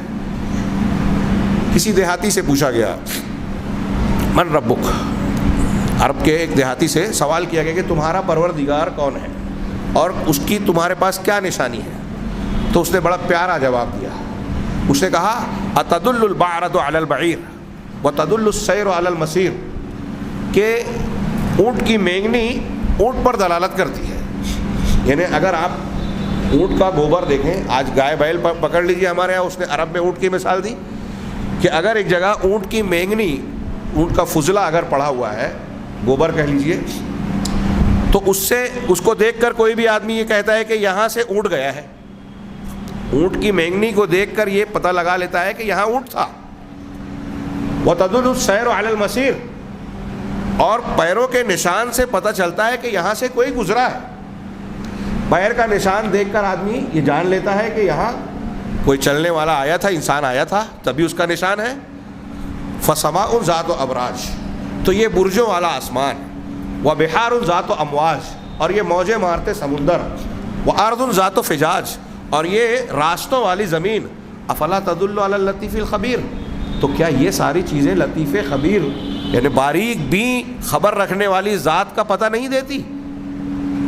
کسی دیہاتی سے پوچھا گیا من ربک، عرب کے ایک دیہاتی سے سوال کیا گیا کہ تمہارا پروردگار کون ہے اور اس کی تمہارے پاس کیا نشانی ہے؟ تو اس نے بڑا پیارا جواب دیا. اس نے کہا اتدل البعرۃ علی البعیر وتدل السیر علی المسیر، کہ اونٹ کی مینگنی اونٹ پر دلالت کرتی ہے. یعنی اگر آپ اونٹ کا گوبر دیکھیں، آج گائے بیل پکڑ لیجیے، ہمارے یہاں اس نے عرب میں اونٹ کی مثال دی کہ اگر ایک جگہ اونٹ کی مینگنی، اونٹ کا فضلہ اگر پڑا ہوا ہے، گوبر کہہ لیجیے، تو اس کو دیکھ کر کوئی بھی آدمی یہ کہتا ہے کہ یہاں سے اونٹ گیا ہے. اونٹ کی مینگنی کو دیکھ کر یہ پتہ لگا لیتا ہے کہ یہاں اونٹ تھا. وتدل السیر علی المسیر، اور پیروں کے نشان سے پتہ چلتا ہے کہ یہاں سے کوئی گزرا ہے. پیر کا نشان دیکھ کر آدمی یہ جان لیتا ہے کہ یہاں کوئی چلنے والا آیا تھا، انسان آیا تھا، تبھی اس کا نشان ہے. فسماء ذات و ابراج، تو یہ برجوں والا آسمان، وبحار ذات و امواج، اور یہ موجیں مارتے سمندر، وارض ذات و فجاج، اور یہ راستوں والی زمین. افلا تدل علی اللطیف الخبیر، تو کیا یہ ساری چیزیں لطیف خبیر یعنی باریک بھی خبر رکھنے والی ذات کا پتہ نہیں دیتی؟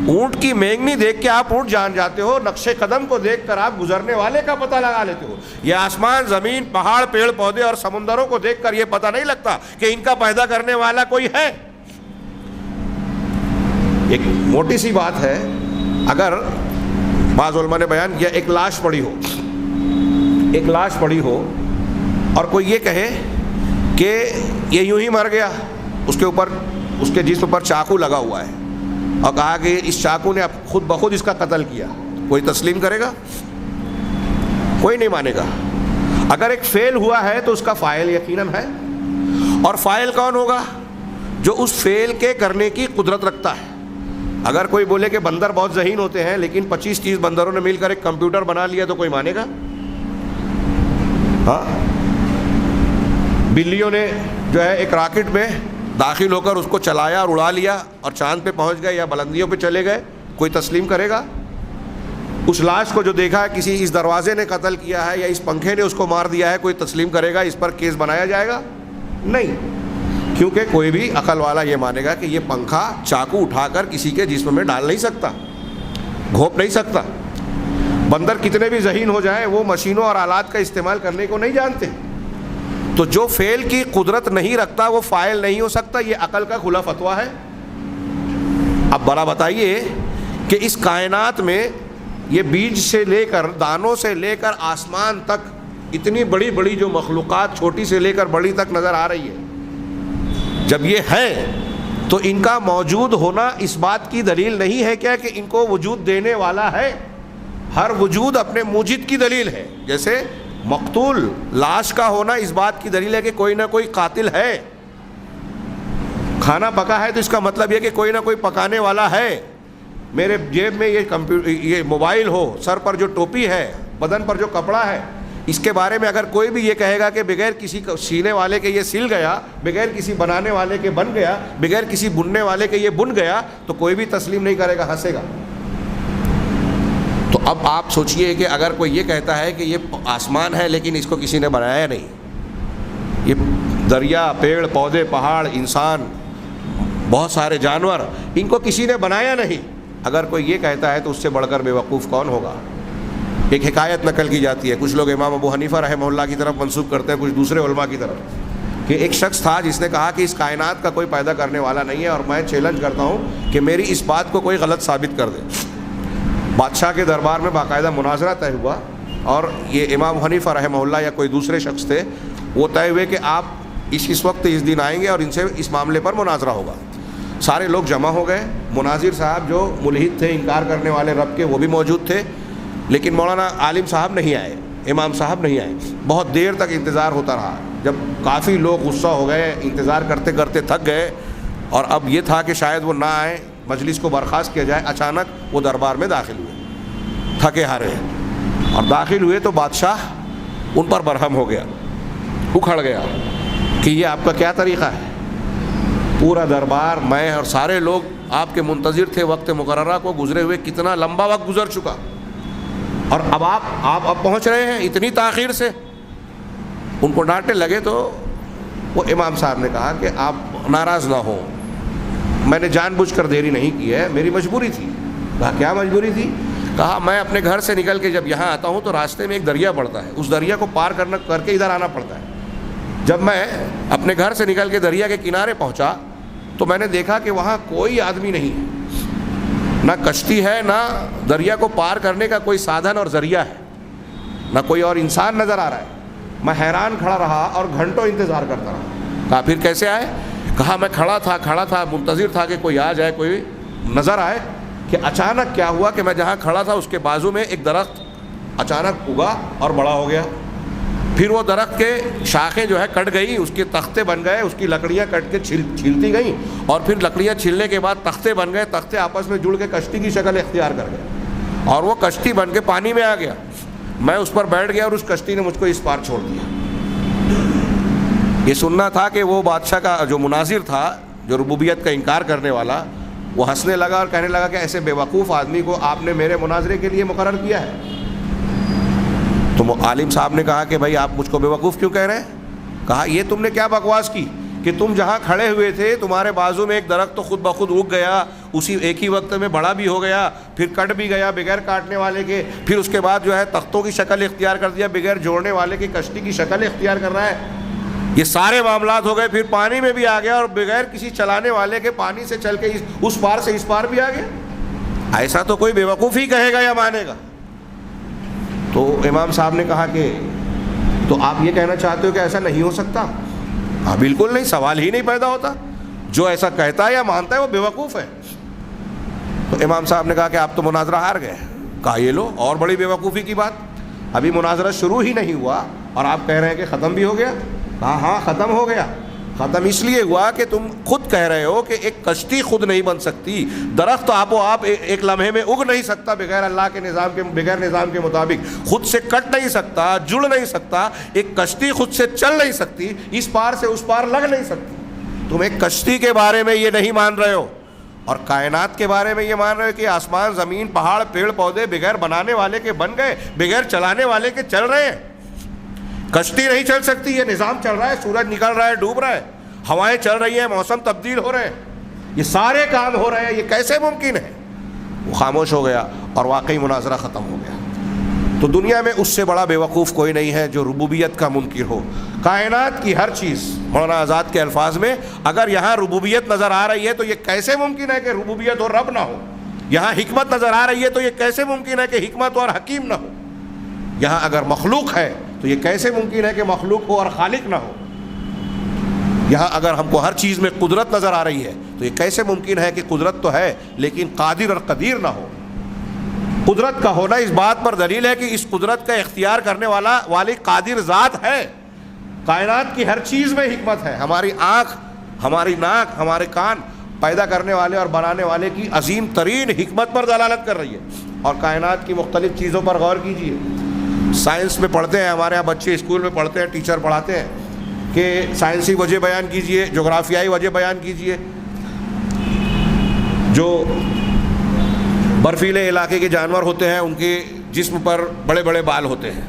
اونٹ کی مینگنی دیکھ کے آپ اونٹ جان جاتے ہو، نقش قدم کو دیکھ کر آپ گزرنے والے کا پتہ لگا لیتے ہو. یہ آسمان، زمین، پہاڑ، پیڑ پودے اور سمندروں کو دیکھ کر یہ پتہ نہیں لگتا کہ ان کا پیدا کرنے والا کوئی ہے. ایک موٹی سی بات ہے، اگر بعض علماء نے بیان کیا ایک لاش پڑی ہو اور کوئی یہ کہے کہ یہ یوں ہی مر گیا، اس کے اوپر، اس کے جسم پر چاقو لگا ہوا ہے، اور کہا کہ اس چاقو نے خود بخود اس کا قتل کیا، کوئی تسلیم کرے گا؟ کوئی نہیں مانے گا. اگر ایک فعل ہوا ہے تو اس کا فاعل یقیناً ہے، اور فاعل کون ہوگا؟ جو اس فعل کے کرنے کی قدرت رکھتا ہے. اگر کوئی بولے کہ بندر بہت ذہین ہوتے ہیں لیکن 25-30 بندروں نے مل کر ایک کمپیوٹر بنا لیا تو کوئی مانے گا؟ ہاں، بلیوں نے جو ہے ایک راکٹ میں داخل ہو کر اس کو چلایا اور اڑا لیا اور چاند پہ پہنچ گئے یا بلندیوں پہ چلے گئے، کوئی تسلیم کرے گا؟ اس لاش کو جو دیکھا ہے کسی اس دروازے نے قتل کیا ہے یا اس پنکھے نے اس کو مار دیا ہے، کوئی تسلیم کرے گا؟ اس پر کیس بنایا جائے گا؟ نہیں، کیونکہ کوئی بھی عقل والا یہ مانے گا کہ یہ پنکھا چاقو اٹھا کر کسی کے جسم میں ڈال نہیں سکتا، گھونپ نہیں سکتا. بندر کتنے بھی ذہین ہو جائیں وہ مشینوں اور آلات کا استعمال کرنے کو نہیں جانتے. تو جو فعل کی قدرت نہیں رکھتا وہ فاعل نہیں ہو سکتا. یہ عقل کا کھلا فتویٰ ہے. اب بڑا بتائیے کہ اس کائنات میں یہ بیج سے لے کر، دانوں سے لے کر آسمان تک اتنی بڑی بڑی جو مخلوقات چھوٹی سے لے کر بڑی تک نظر آ رہی ہے، جب یہ ہے تو ان کا موجود ہونا اس بات کی دلیل نہیں ہے کیا کہ ان کو وجود دینے والا ہے؟ ہر وجود اپنے موجد کی دلیل ہے. جیسے مقتول لاش کا ہونا اس بات کی دلیل ہے کہ کوئی نہ کوئی قاتل ہے. کھانا پکا ہے تو اس کا مطلب یہ کہ کوئی نہ کوئی پکانے والا ہے. میرے جیب میں یہ موبائل ہو، سر پر جو ٹوپی ہے، بدن پر جو کپڑا ہے، اس کے بارے میں اگر کوئی بھی یہ کہے گا کہ بغیر کسی سینے والے کے یہ سل گیا، بغیر کسی بنانے والے کے بن گیا، بغیر کسی بننے والے کے یہ بن گیا، تو کوئی بھی تسلیم نہیں کرے گا، ہنسے گا۔ تو اب آپ سوچئے کہ اگر کوئی یہ کہتا ہے کہ یہ آسمان ہے لیکن اس کو کسی نے بنایا نہیں، یہ دریا، پیڑ پودے، پہاڑ، انسان، بہت سارے جانور، ان کو کسی نے بنایا نہیں، اگر کوئی یہ کہتا ہے تو اس سے بڑھ کر بے وقوف کون ہوگا؟ ایک حکایت نقل کی جاتی ہے، کچھ لوگ امام ابو حنیفہ رحمہ اللہ کی طرف منسوب کرتے ہیں، کچھ دوسرے علماء کی طرف، کہ ایک شخص تھا جس نے کہا کہ اس کائنات کا کوئی پیدا کرنے والا نہیں ہے، اور میں چیلنج کرتا ہوں کہ میری اس بات کو کوئی غلط ثابت کر دے۔ بادشاہ کے دربار میں باقاعدہ مناظرہ طے ہوا، اور یہ امام حنیفہ رحمہ اللہ یا کوئی دوسرے شخص تھے، وہ طے ہوئے کہ آپ اس وقت اس دن آئیں گے اور ان سے اس معاملے پر مناظرہ ہوگا۔ سارے لوگ جمع ہو گئے، مناظر صاحب جو ملحد تھے، انکار کرنے والے رب کے، وہ بھی موجود تھے، لیکن مولانا عالم صاحب نہیں آئے، امام صاحب نہیں آئے۔ بہت دیر تک انتظار ہوتا رہا، جب کافی لوگ غصہ ہو گئے، انتظار کرتے کرتے تھک گئے، اور اب یہ تھا کہ شاید وہ نہ آئیں، مجلس کو برخاست کیا جائے، اچانک وہ دربار میں داخل ہوئے، تھکے ہارے، اور داخل ہوئے تو بادشاہ ان پر برہم ہو گیا، اکھڑ گیا کہ یہ آپ کا کیا طریقہ ہے؟ پورا دربار، میں اور سارے لوگ آپ کے منتظر تھے، وقت مقررہ کو گزرے ہوئے کتنا لمبا وقت گزر چکا، اور اب آپ پہنچ رہے ہیں اتنی تاخیر سے۔ ان کو ڈانٹنے لگے تو وہ امام صاحب نے کہا کہ آپ ناراض نہ ہوں، میں نے جان بوجھ کر دیری نہیں کی ہے، میری مجبوری تھی۔ کہا کیا مجبوری تھی؟ کہا میں اپنے گھر سے نکل کے جب یہاں آتا ہوں تو راستے میں ایک دریا پڑتا ہے، اس دریا کو پار کر کے ادھر آنا پڑتا ہے۔ جب میں اپنے گھر سے نکل کے دریا کے کنارے پہنچا تو میں نے دیکھا کہ وہاں کوئی آدمی نہیں ہے، نہ کشتی ہے، نہ دریا کو پار کرنے کا کوئی سادھن اور ذریعہ ہے، نہ کوئی اور انسان نظر آ رہا ہے۔ میں حیران کھڑا رہا اور گھنٹوں انتظار کرتا رہا۔ کہا پھر کیسے آئے؟ کہا میں کھڑا تھا منتظر تھا کہ کوئی آ جائے، کوئی نظر آئے، کہ اچانک کیا ہوا کہ میں جہاں کھڑا تھا اس کے بازو میں ایک درخت اچانک اگا اور بڑا ہو گیا۔ پھر وہ درخت کے شاخیں جو ہے کٹ گئی، اس کے تختے بن گئے، اس کی لکڑیاں کٹ کے چھیلتی گئیں، اور پھر لکڑیاں چھیلنے کے بعد تختے بن گئے، تختے آپس میں جڑ کے کشتی کی شکل اختیار کر گئے، اور وہ کشتی بن کے پانی میں آ گیا۔ میں اس پر بیٹھ گیا اور اس کشتی نے مجھ کو اس پار چھوڑ دیا۔ یہ سننا تھا کہ وہ بادشاہ کا جو مناظر تھا، جو ربوبیت کا انکار کرنے والا، وہ ہنسنے لگا اور کہنے لگا کہ ایسے بے وقوف آدمی کو آپ نے میرے مناظرے کے لیے مقرر کیا ہے۔ تو عالم صاحب نے کہا کہ بھائی آپ مجھ کو بے وقوف کیوں کہہ رہے ہیں؟ کہا یہ تم نے کیا بکواس کی کہ تم جہاں کھڑے ہوئے تھے تمہارے بازو میں ایک درخت تو خود بخود اگ گیا، اسی ایک ہی وقت میں بڑا بھی ہو گیا، پھر کٹ بھی گیا بغیر کاٹنے والے کے، پھر اس کے بعد جو ہے تختوں کی شکل اختیار کر دیا، بغیر جوڑنے والے کی کشتی کی شکل اختیار کر رہا ہے۔ یہ سارے معاملات ہو گئے، پھر پانی میں بھی آ گیا، اور بغیر کسی چلانے والے کے پانی سے چل کے اس پار سے اس پار بھی آ گیا۔ ایسا تو کوئی بے وقوفی کہے گا یا مانے گا؟ تو امام صاحب نے کہا کہ تو آپ یہ کہنا چاہتے ہو کہ ایسا نہیں ہو سکتا؟ ہاں بالکل نہیں، سوال ہی نہیں پیدا ہوتا، جو ایسا کہتا ہے یا مانتا ہے وہ بے وقوف ہے۔ تو امام صاحب نے کہا کہ آپ تو مناظرہ ہار گئے۔ کہا یہ لو اور بڑی بے وقوفی کی بات، ابھی مناظرہ شروع ہی نہیں ہوا اور آپ کہہ رہے ہیں کہ ختم بھی ہو گیا۔ کہا ہاں ختم ہو گیا۔ ختم اس لیے ہوا کہ تم خود کہہ رہے ہو کہ ایک کشتی خود نہیں بن سکتی، درخت آپ و آپ ایک لمحے میں اگ نہیں سکتا بغیر اللہ کے نظام کے، بغیر نظام کے مطابق خود سے کٹ نہیں سکتا، جڑ نہیں سکتا، ایک کشتی خود سے چل نہیں سکتی، اس پار سے اس پار لگ نہیں سکتی۔ تم ایک کشتی کے بارے میں یہ نہیں مان رہے ہو، اور کائنات کے بارے میں یہ مان رہے ہو کہ آسمان، زمین، پہاڑ، پیڑ پودے بغیر بنانے والے کے بن گئے، بغیر چلانے والے کے چل رہے ہیں۔ کشتی نہیں چل سکتی، یہ نظام چل رہا ہے، سورج نکل رہا ہے، ڈوب رہا ہے، ہوائیں چل رہی ہیں، موسم تبدیل ہو رہے ہیں، یہ سارے کام ہو رہے ہیں، یہ کیسے ممکن ہے؟ وہ خاموش ہو گیا اور واقعی مناظرہ ختم ہو گیا۔ تو دنیا میں اس سے بڑا بے وقوف کوئی نہیں ہے جو ربوبیت کا منکر ہو۔ کائنات کی ہر چیز، مولانا آزاد کے الفاظ میں، اگر یہاں ربوبیت نظر آ رہی ہے تو یہ کیسے ممکن ہے کہ ربوبیت اور رب نہ ہو؟ یہاں حکمت نظر آ رہی ہے تو یہ کیسے ممکن ہے کہ حکمت اور حکیم نہ ہو؟ یہاں اگر مخلوق ہے تو یہ کیسے ممکن ہے کہ مخلوق ہو اور خالق نہ ہو؟ یہاں اگر ہم کو ہر چیز میں قدرت نظر آ رہی ہے تو یہ کیسے ممکن ہے کہ قدرت تو ہے لیکن قادر اور قدیر نہ ہو؟ قدرت کا ہونا اس بات پر دلیل ہے کہ اس قدرت کا اختیار کرنے والی قادر ذات ہے۔ کائنات کی ہر چیز میں حکمت ہے۔ ہماری آنکھ، ہماری ناک، ہمارے کان پیدا کرنے والے اور بنانے والے کی عظیم ترین حکمت پر دلالت کر رہی ہے۔ اور کائنات کی مختلف چیزوں پر غور کیجیے، سائنس میں پڑھتے ہیں، ہمارے یہاں بچے اسکول میں پڑھتے ہیں، ٹیچر پڑھاتے ہیں کہ سائنسی وجہ بیان کیجئے، جغرافیائی وجہ بیان کیجئے. جو برفیلے علاقے کے جانور ہوتے ہیں ان کے جسم پر بڑے بڑے بال ہوتے ہیں،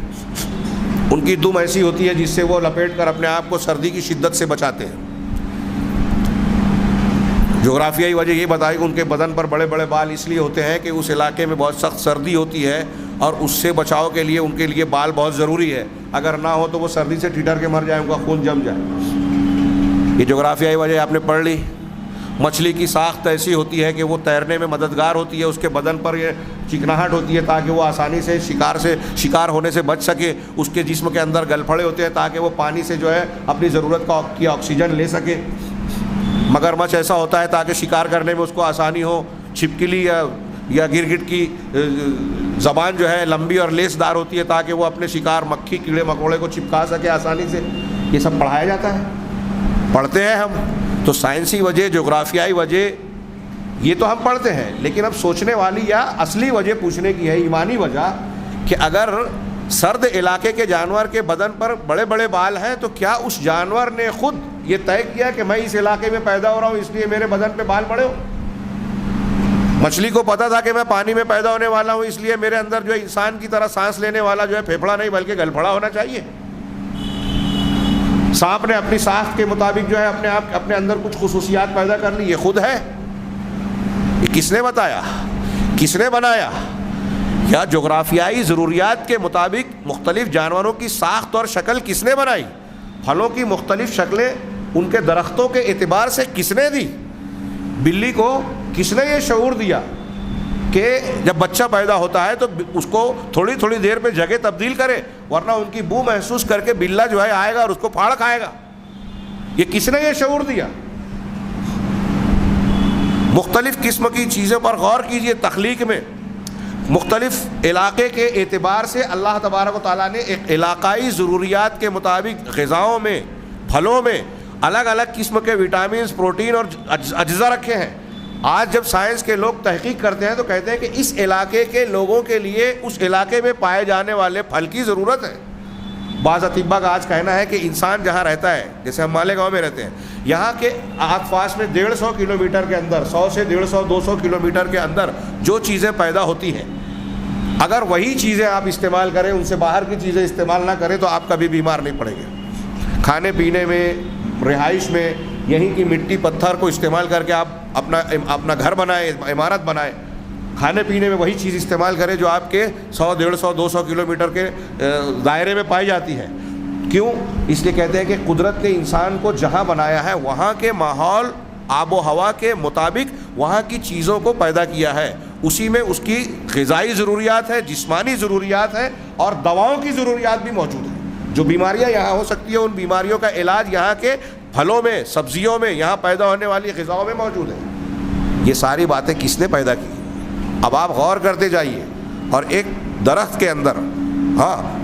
ان کی دم ایسی ہوتی ہے جس سے وہ لپیٹ کر اپنے آپ کو سردی کی شدت سے بچاتے ہیں. جغرافیائی وجہ یہ بتائی کہ ان کے بدن پر بڑے بڑے بال اس لیے ہوتے ہیں کہ اس علاقے میں بہت سخت سردی ہوتی ہے اور اس سے بچاؤ کے لیے ان کے لیے بال بہت ضروری ہے. اگر نہ ہو تو وہ سردی سے ٹھٹر کے مر جائیں، ان کا خون جم جائے. یہ جغرافیائی وجہ آپ نے پڑھ لی. مچھلی کی ساخت ایسی ہوتی ہے کہ وہ تیرنے میں مددگار ہوتی ہے، اس کے بدن پر یہ چکناہٹ ہوتی ہے تاکہ وہ آسانی سے شکار ہونے سے بچ سکے. اس کے جسم کے اندر گل پھڑے ہوتے ہیں تاکہ وہ پانی سے جو ہے اپنی ضرورت کی آکسیجن لے سکے. مگرمچھ ایسا ہوتا ہے تاکہ شکار کرنے میں اس کو آسانی ہو. چھپکلی یا گرگٹ کی زبان جو ہے لمبی اور لیس دار ہوتی ہے تاکہ وہ اپنے شکار مکھی کیڑے مکوڑے کو چپکا سکے آسانی سے. یہ سب پڑھایا جاتا ہے، پڑھتے ہیں ہم. تو سائنسی وجہ، جغرافیائی وجہ یہ تو ہم پڑھتے ہیں، لیکن اب سوچنے والی یا اصلی وجہ پوچھنے کی ہے، ایمانی وجہ، کہ اگر سرد علاقے کے جانور کے بدن پر بڑے بڑے بال ہیں تو کیا اس جانور نے خود یہ طے کیا کہ میں اس علاقے میں پیدا ہو رہا ہوں اس لیے میرے بدن پہ بال بڑے ہو؟ مچھلی کو پتا تھا کہ میں پانی میں پیدا ہونے والا ہوں اس لیے میرے اندر جو ہے انسان کی طرح سانس لینے والا جو ہے پھیپھڑا نہیں بلکہ گلپھڑا ہونا چاہیے. سانپ نے اپنی ساخت کے مطابق جو ہے اپنے اندر کچھ خصوصیات پیدا کر لی. یہ خود ہے؟ یہ کس نے بتایا؟ کس نے بنایا؟ یا جغرافیائی ضروریات کے مطابق مختلف جانوروں کی ساخت اور شکل کس نے بنائی؟ پھلوں کی مختلف شکلیں ان کے درختوں کے اعتبار سے کس نے دی؟ بلی کو کس نے یہ شعور دیا کہ جب بچہ پیدا ہوتا ہے تو اس کو تھوڑی تھوڑی دیر پہ جگہ تبدیل کرے، ورنہ ان کی بو محسوس کر کے بلہ جو ہے آئے گا اور اس کو پھاڑ کھائے گا؟ یہ کس نے یہ شعور دیا؟ مختلف قسم کی چیزوں پر غور کیجئے. تخلیق میں مختلف علاقے کے اعتبار سے اللہ تبارک و تعالیٰ نے ایک علاقائی ضروریات کے مطابق غذاؤں میں، پھلوں میں الگ الگ قسم کے وٹامنز، پروٹین اور اجزاء رکھے ہیں. آج جب سائنس کے لوگ تحقیق کرتے ہیں تو کہتے ہیں کہ اس علاقے کے لوگوں کے لیے اس علاقے میں پائے جانے والے پھل کی ضرورت ہے. بعض اطباء کا آج کہنا ہے کہ انسان جہاں رہتا ہے، جیسے ہم مالیگاؤں میں رہتے ہیں، یہاں کے آس پاس میں 150 کلومیٹر کے اندر، 100 سے 150-200 کلومیٹر کے اندر جو چیزیں پیدا ہوتی ہیں، اگر وہی چیزیں آپ استعمال کریں، ان سے باہر کی چیزیں استعمال نہ کریں تو آپ کبھی بیمار نہیں پڑیں گے. کھانے پینے میں، رہائش میں یہیں کی مٹی پتھر کو استعمال کر کے آپ اپنا گھر بنائیں، عمارت بنائیں. کھانے پینے میں وہی چیز استعمال کریں جو آپ کے 100, 150, 200 کلومیٹر کے دائرے میں پائی جاتی ہے. کیوں؟ اس لیے کہتے ہیں کہ قدرت نے انسان کو جہاں بنایا ہے وہاں کے ماحول، آب و ہوا کے مطابق وہاں کی چیزوں کو پیدا کیا ہے. اسی میں اس کی غذائی ضروریات ہے، جسمانی ضروریات ہے اور دواؤں کی ضروریات بھی موجود ہیں. جو بیماریاں یہاں ہو سکتی ہیں ان بیماریوں کا علاج یہاں کے پھلوں میں، سبزیوں میں، یہاں پیدا ہونے والی غذاؤں میں موجود ہے. یہ ساری باتیں کس نے پیدا کی؟ اب آپ غور کرتے جائیے. اور ایک درخت کے اندر،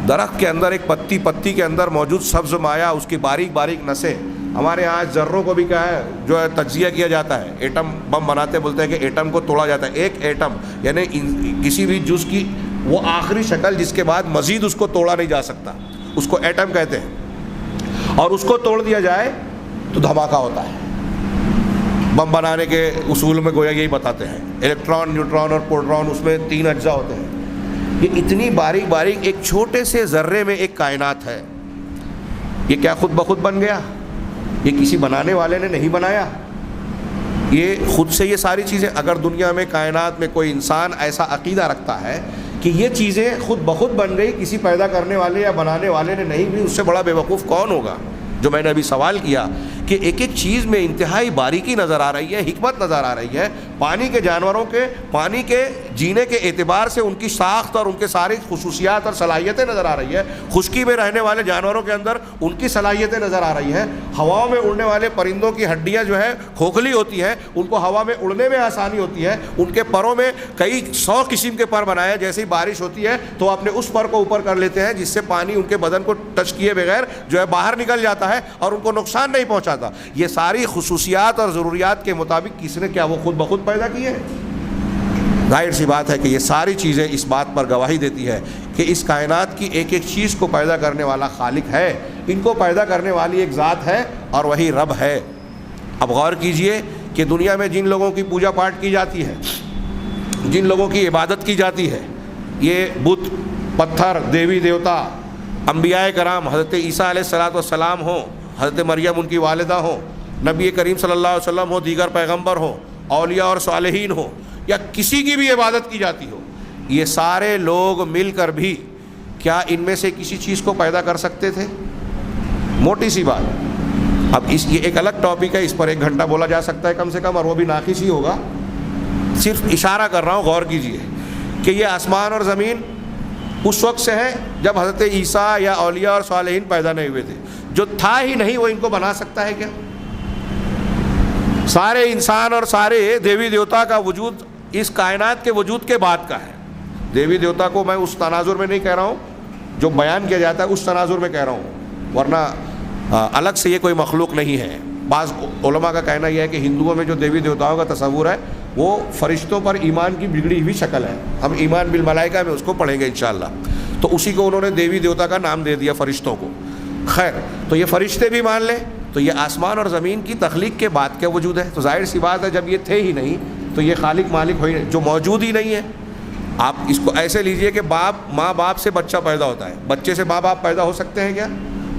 درخت کے اندر ایک پتی کے اندر موجود سبز مایہ، اس کی باریک باریک نسیں. ہمارے یہاں ذروں کو بھی کیا ہے جو ہے تجزیہ کیا جاتا ہے، ایٹم بم بناتے، بولتے ہیں کہ ایٹم کو توڑا جاتا ہے. ایک ایٹم یعنی کسی بھی جز کی وہ آخری شکل جس کے بعد مزید اس کو توڑا نہیں جا سکتا، اس کو ایٹم کہتے ہیں. اور اس کو توڑ دیا جائے تو دھماکہ ہوتا ہے. بم بنانے کے اصول میں گویا یہی بتاتے ہیں، الیکٹران، نیوٹران اور پروٹون، اس میں 3 اجزاء ہوتے ہیں. یہ اتنی باریک باریک ایک چھوٹے سے ذرے میں ایک کائنات ہے. یہ کیا خود بخود بن گیا؟ یہ کسی بنانے والے نے نہیں بنایا. یہ خود سے یہ ساری چیزیں، اگر دنیا میں کائنات میں کوئی انسان ایسا عقیدہ رکھتا ہے کہ یہ چیزیں خود بخود بن گئی، کسی پیدا کرنے والے یا بنانے والے نے نہیں بھی، اس سے بڑا بے وقوف کون ہوگا؟ جو میں نے ابھی سوال کیا کہ ایک ایک چیز میں انتہائی باریکی نظر آ رہی ہے، حکمت نظر آ رہی ہے. پانی کے جانوروں کے پانی کے جینے کے اعتبار سے ان کی ساخت اور ان کے ساری خصوصیات اور صلاحیتیں نظر آ رہی ہے. خشکی میں رہنے والے جانوروں کے اندر ان کی صلاحیتیں نظر آ رہی ہیں. ہواؤں میں اڑنے والے پرندوں کی ہڈیاں جو ہے کھوکھلی ہوتی ہیں، ان کو ہوا میں اڑنے میں آسانی ہوتی ہے. ان کے پروں میں کئی 100 قسم کے پر بنائے، جیسے ہی بارش ہوتی ہے تو اپنے اس پر کو اوپر کر لیتے ہیں جس سے پانی ان کے بدن کو ٹچ کیے بغیر جو ہے باہر نکل جاتا ہے اور ان کو نقصان نہیں پہنچاتا. یہ ساری خصوصیات اور ضروریات کے مطابق کس نے کیا وہ خود بخود پیدا کیے ہیں؟ ظاہر سی بات ہے کہ یہ ساری چیزیں اس بات پر گواہی دیتی ہے کہ اس کائنات کی ایک ایک چیز کو پیدا کرنے والا خالق ہے، ان کو پیدا کرنے والی ایک ذات ہے اور وہی رب ہے۔ اب غور کیجئے کہ دنیا میں جن لوگوں کی پوجا پاٹ کی جاتی ہے، جن لوگوں کی عبادت کی جاتی ہے، یہ بت، پتھر، دیوی دیوتا، انبیاء کرام، حضرت عیسیٰ علیہ السلام ہوں، حضرت مریم ان کی والدہ ہوں، نبی کریم صلی اللہ علیہ وسلم ہو، دیگر پیغمبر ہوں، اولیاء اور صالحین ہوں، یا کسی کی بھی عبادت کی جاتی ہو، یہ سارے لوگ مل کر بھی کیا ان میں سے کسی چیز کو پیدا کر سکتے تھے؟ موٹی سی بات۔ اب یہ ایک الگ ٹاپک ہے، اس پر 1 گھنٹہ بولا جا سکتا ہے کم سے کم، اور وہ بھی ناقص ہی ہوگا۔ صرف اشارہ کر رہا ہوں، غور کیجئے کہ یہ آسمان اور زمین اس وقت سے ہے جب حضرت عیسیٰ یا اولیاء اور صالحین پیدا نہیں ہوئے تھے۔ جو تھا ہی نہیں وہ ان کو بنا سکتا ہے کیا؟ سارے انسان اور سارے دیوی دیوتا کا وجود اس کائنات کے وجود کے بعد کا ہے۔ دیوی دیوتا کو میں اس تناظر میں نہیں کہہ رہا ہوں جو بیان کیا جاتا ہے، اس تناظر میں کہہ رہا ہوں، ورنہ الگ سے یہ کوئی مخلوق نہیں ہے۔ بعض علماء کا کہنا یہ ہے کہ ہندوؤں میں جو دیوی دیوتاؤں کا تصور ہے وہ فرشتوں پر ایمان کی بگڑی ہوئی شکل ہے۔ ہم ایمان بالملائکہ میں اس کو پڑھیں گے انشاءاللہ، تو اسی کو انہوں نے دیوی دیوتا کا نام دے دیا، فرشتوں کو۔ خیر، تو یہ فرشتے بھی مان لیں تو یہ آسمان اور زمین کی تخلیق کے بعد کا وجود ہے، تو ظاہر سی بات ہے جب یہ تھے ہی نہیں تو یہ خالق مالک ہوئی نہیں، جو موجود ہی نہیں ہے۔ آپ اس کو ایسے لیجئے کہ ماں باپ سے بچہ پیدا ہوتا ہے، بچے سے ماں باپ پیدا ہو سکتے ہیں کیا؟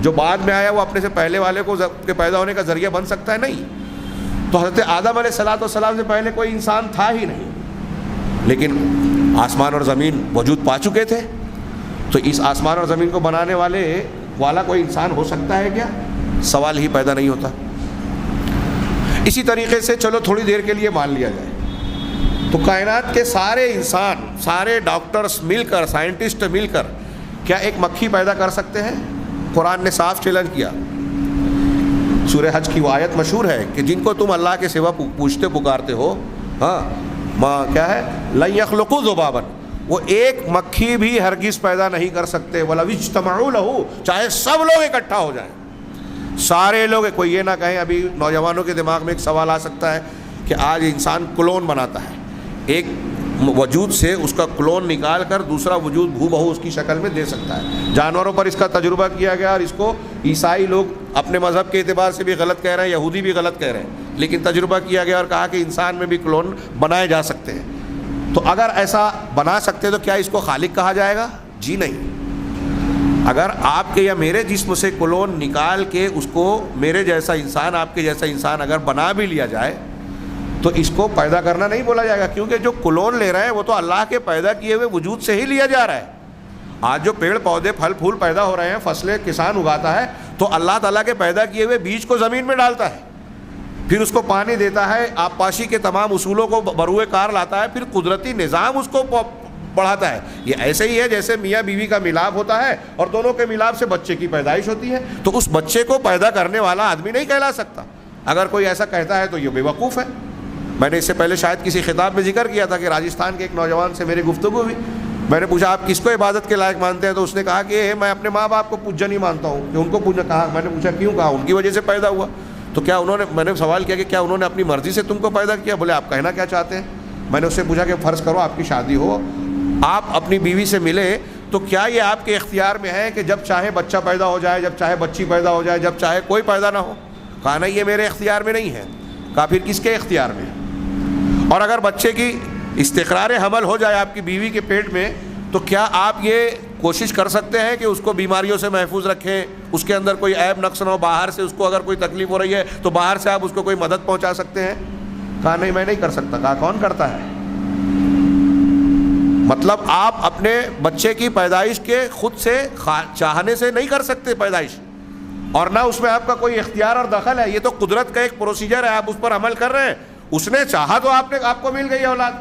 جو بعد میں آیا وہ اپنے سے پہلے والے کو کے پیدا ہونے کا ذریعہ بن سکتا ہے؟ نہیں۔ تو حضرت آدم علیہ السلام سے پہلے کوئی انسان تھا ہی نہیں، لیکن آسمان اور زمین وجود پا چکے تھے، تو اس آسمان اور زمین کو بنانے والا کوئی انسان ہو سکتا ہے کیا؟ سوال ہی پیدا نہیں ہوتا۔ اسی طریقے سے چلو تھوڑی دیر کے لیے مان لیا جائے تو کائنات کے سارے انسان، سارے ڈاکٹرز مل کر، سائنٹسٹ مل کر کیا ایک مکھی پیدا کر سکتے ہیں؟ قرآن نے صاف چیلنج کیا۔ سورہ حج کی وہ آیت مشہور ہے کہ جن کو تم اللہ کے سوا پوچھتے پکارتے ہو، ماں کیا ہے، لن یخلقوا ذبابا، وہ ایک مکھی بھی ہرگز پیدا نہیں کر سکتے، وَلَوِ اجْتَمَعُوا لَهُ، چاہے سب لوگ اکٹھا ہو جائیں، سارے لوگ۔ کوئی یہ نہ کہیں، ابھی نوجوانوں کے دماغ میں ایک سوال آ سکتا ہے کہ آج انسان کلون بناتا ہے، ایک وجود سے اس کا کلون نکال کر دوسرا وجود بھو بہو اس کی شکل میں دے سکتا ہے۔ جانوروں پر اس کا تجربہ کیا گیا، اور اس کو عیسائی لوگ اپنے مذہب کے اعتبار سے بھی غلط کہہ رہے ہیں، یہودی بھی غلط کہہ رہے ہیں، لیکن تجربہ کیا گیا اور کہا کہ انسان میں بھی کلون بنائے جا سکتے ہیں۔ تو اگر ایسا بنا سکتے تو کیا اس کو خالق کہا جائے گا؟ جی نہیں۔ اگر آپ کے یا میرے جسم سے کلون نکال کے اس کو میرے جیسا انسان، آپ کے جیسا انسان اگر بنا بھی لیا جائے تو اس کو پیدا کرنا نہیں بولا جائے گا، کیونکہ جو کلون لے رہے ہیں وہ تو اللہ کے پیدا کیے ہوئے وجود سے ہی لیا جا رہا ہے۔ آج جو پیڑ پودے پھل پھول پیدا ہو رہے ہیں، فصلیں کسان اگاتا ہے تو اللہ تعالیٰ کے پیدا کیے ہوئے بیج کو زمین میں ڈالتا ہے، پھر اس کو پانی دیتا ہے، آبپاشی کے تمام اصولوں کو بروئے کار لاتا ہے، پھر قدرتی نظام اس کو بڑھاتا ہے۔ یہ ایسے ہی ہے جیسے میاں بیوی کا ملاپ ہوتا ہے اور دونوں کے ملاپ سے بچے کی پیدائش ہوتی ہے، تو اس بچے کو پیدا کرنے والا آدمی نہیں کہلا سکتا۔ اگر کوئی ایسا کہتا ہے تو یہ بے وقوف ہے۔ میں نے اس سے پہلے شاید کسی خطاب میں ذکر کیا تھا کہ راجستھان کے ایک نوجوان سے میری گفتگو ہوئی، میں نے پوچھا آپ کس کو عبادت کے لائق مانتے ہیں؟ تو اس نے کہا کہ میں اپنے ماں باپ کو پوجا نہیں مانتا ہوں، کہ ان کو پوجا۔ کہا، میں نے پوچھا کیوں؟ کہا ان کی وجہ سے پیدا ہوا۔ تو کیا انہوں نے، میں نے سوال کیا کہ کیا انہوں نے اپنی مرضی سے تم کو پیدا کیا؟ بولے آپ کہنا کیا چاہتے ہیں؟ میں نے اس سے پوچھا کہ فرض کرو آپ کی شادی ہو، آپ اپنی بیوی سے ملے، تو کیا یہ آپ کے اختیار میں ہے کہ جب چاہے بچہ پیدا ہو جائے، جب چاہے بچی پیدا ہو جائے، جب چاہے کوئی پیدا نہ ہو؟ کہا نہیں، یہ میرے اختیار میں نہیں ہے۔ کہا پھر کس کے اختیار میں ہے؟ اور اگر بچے کی استقرار حمل ہو جائے آپ کی بیوی کے پیٹ میں، تو کیا آپ یہ کوشش کر سکتے ہیں کہ اس کو بیماریوں سے محفوظ رکھیں، اس کے اندر کوئی عیب نقص نہ ہو، باہر سے اس کو اگر کوئی تکلیف ہو رہی ہے تو باہر سے آپ اس کو کوئی مدد پہنچا سکتے ہیں؟ کہا نہیں، میں نہیں کر سکتا۔ کہا کون کرتا ہے؟ مطلب آپ اپنے بچے کی پیدائش کے خود سے چاہنے سے نہیں کر سکتے پیدائش، اور نہ اس میں آپ کا کوئی اختیار اور دخل ہے، یہ تو قدرت کا ایک پروسیجر ہے، آپ اس پر عمل کر رہے ہیں۔ اس نے چاہا تو آپ کو مل گئی اولاد،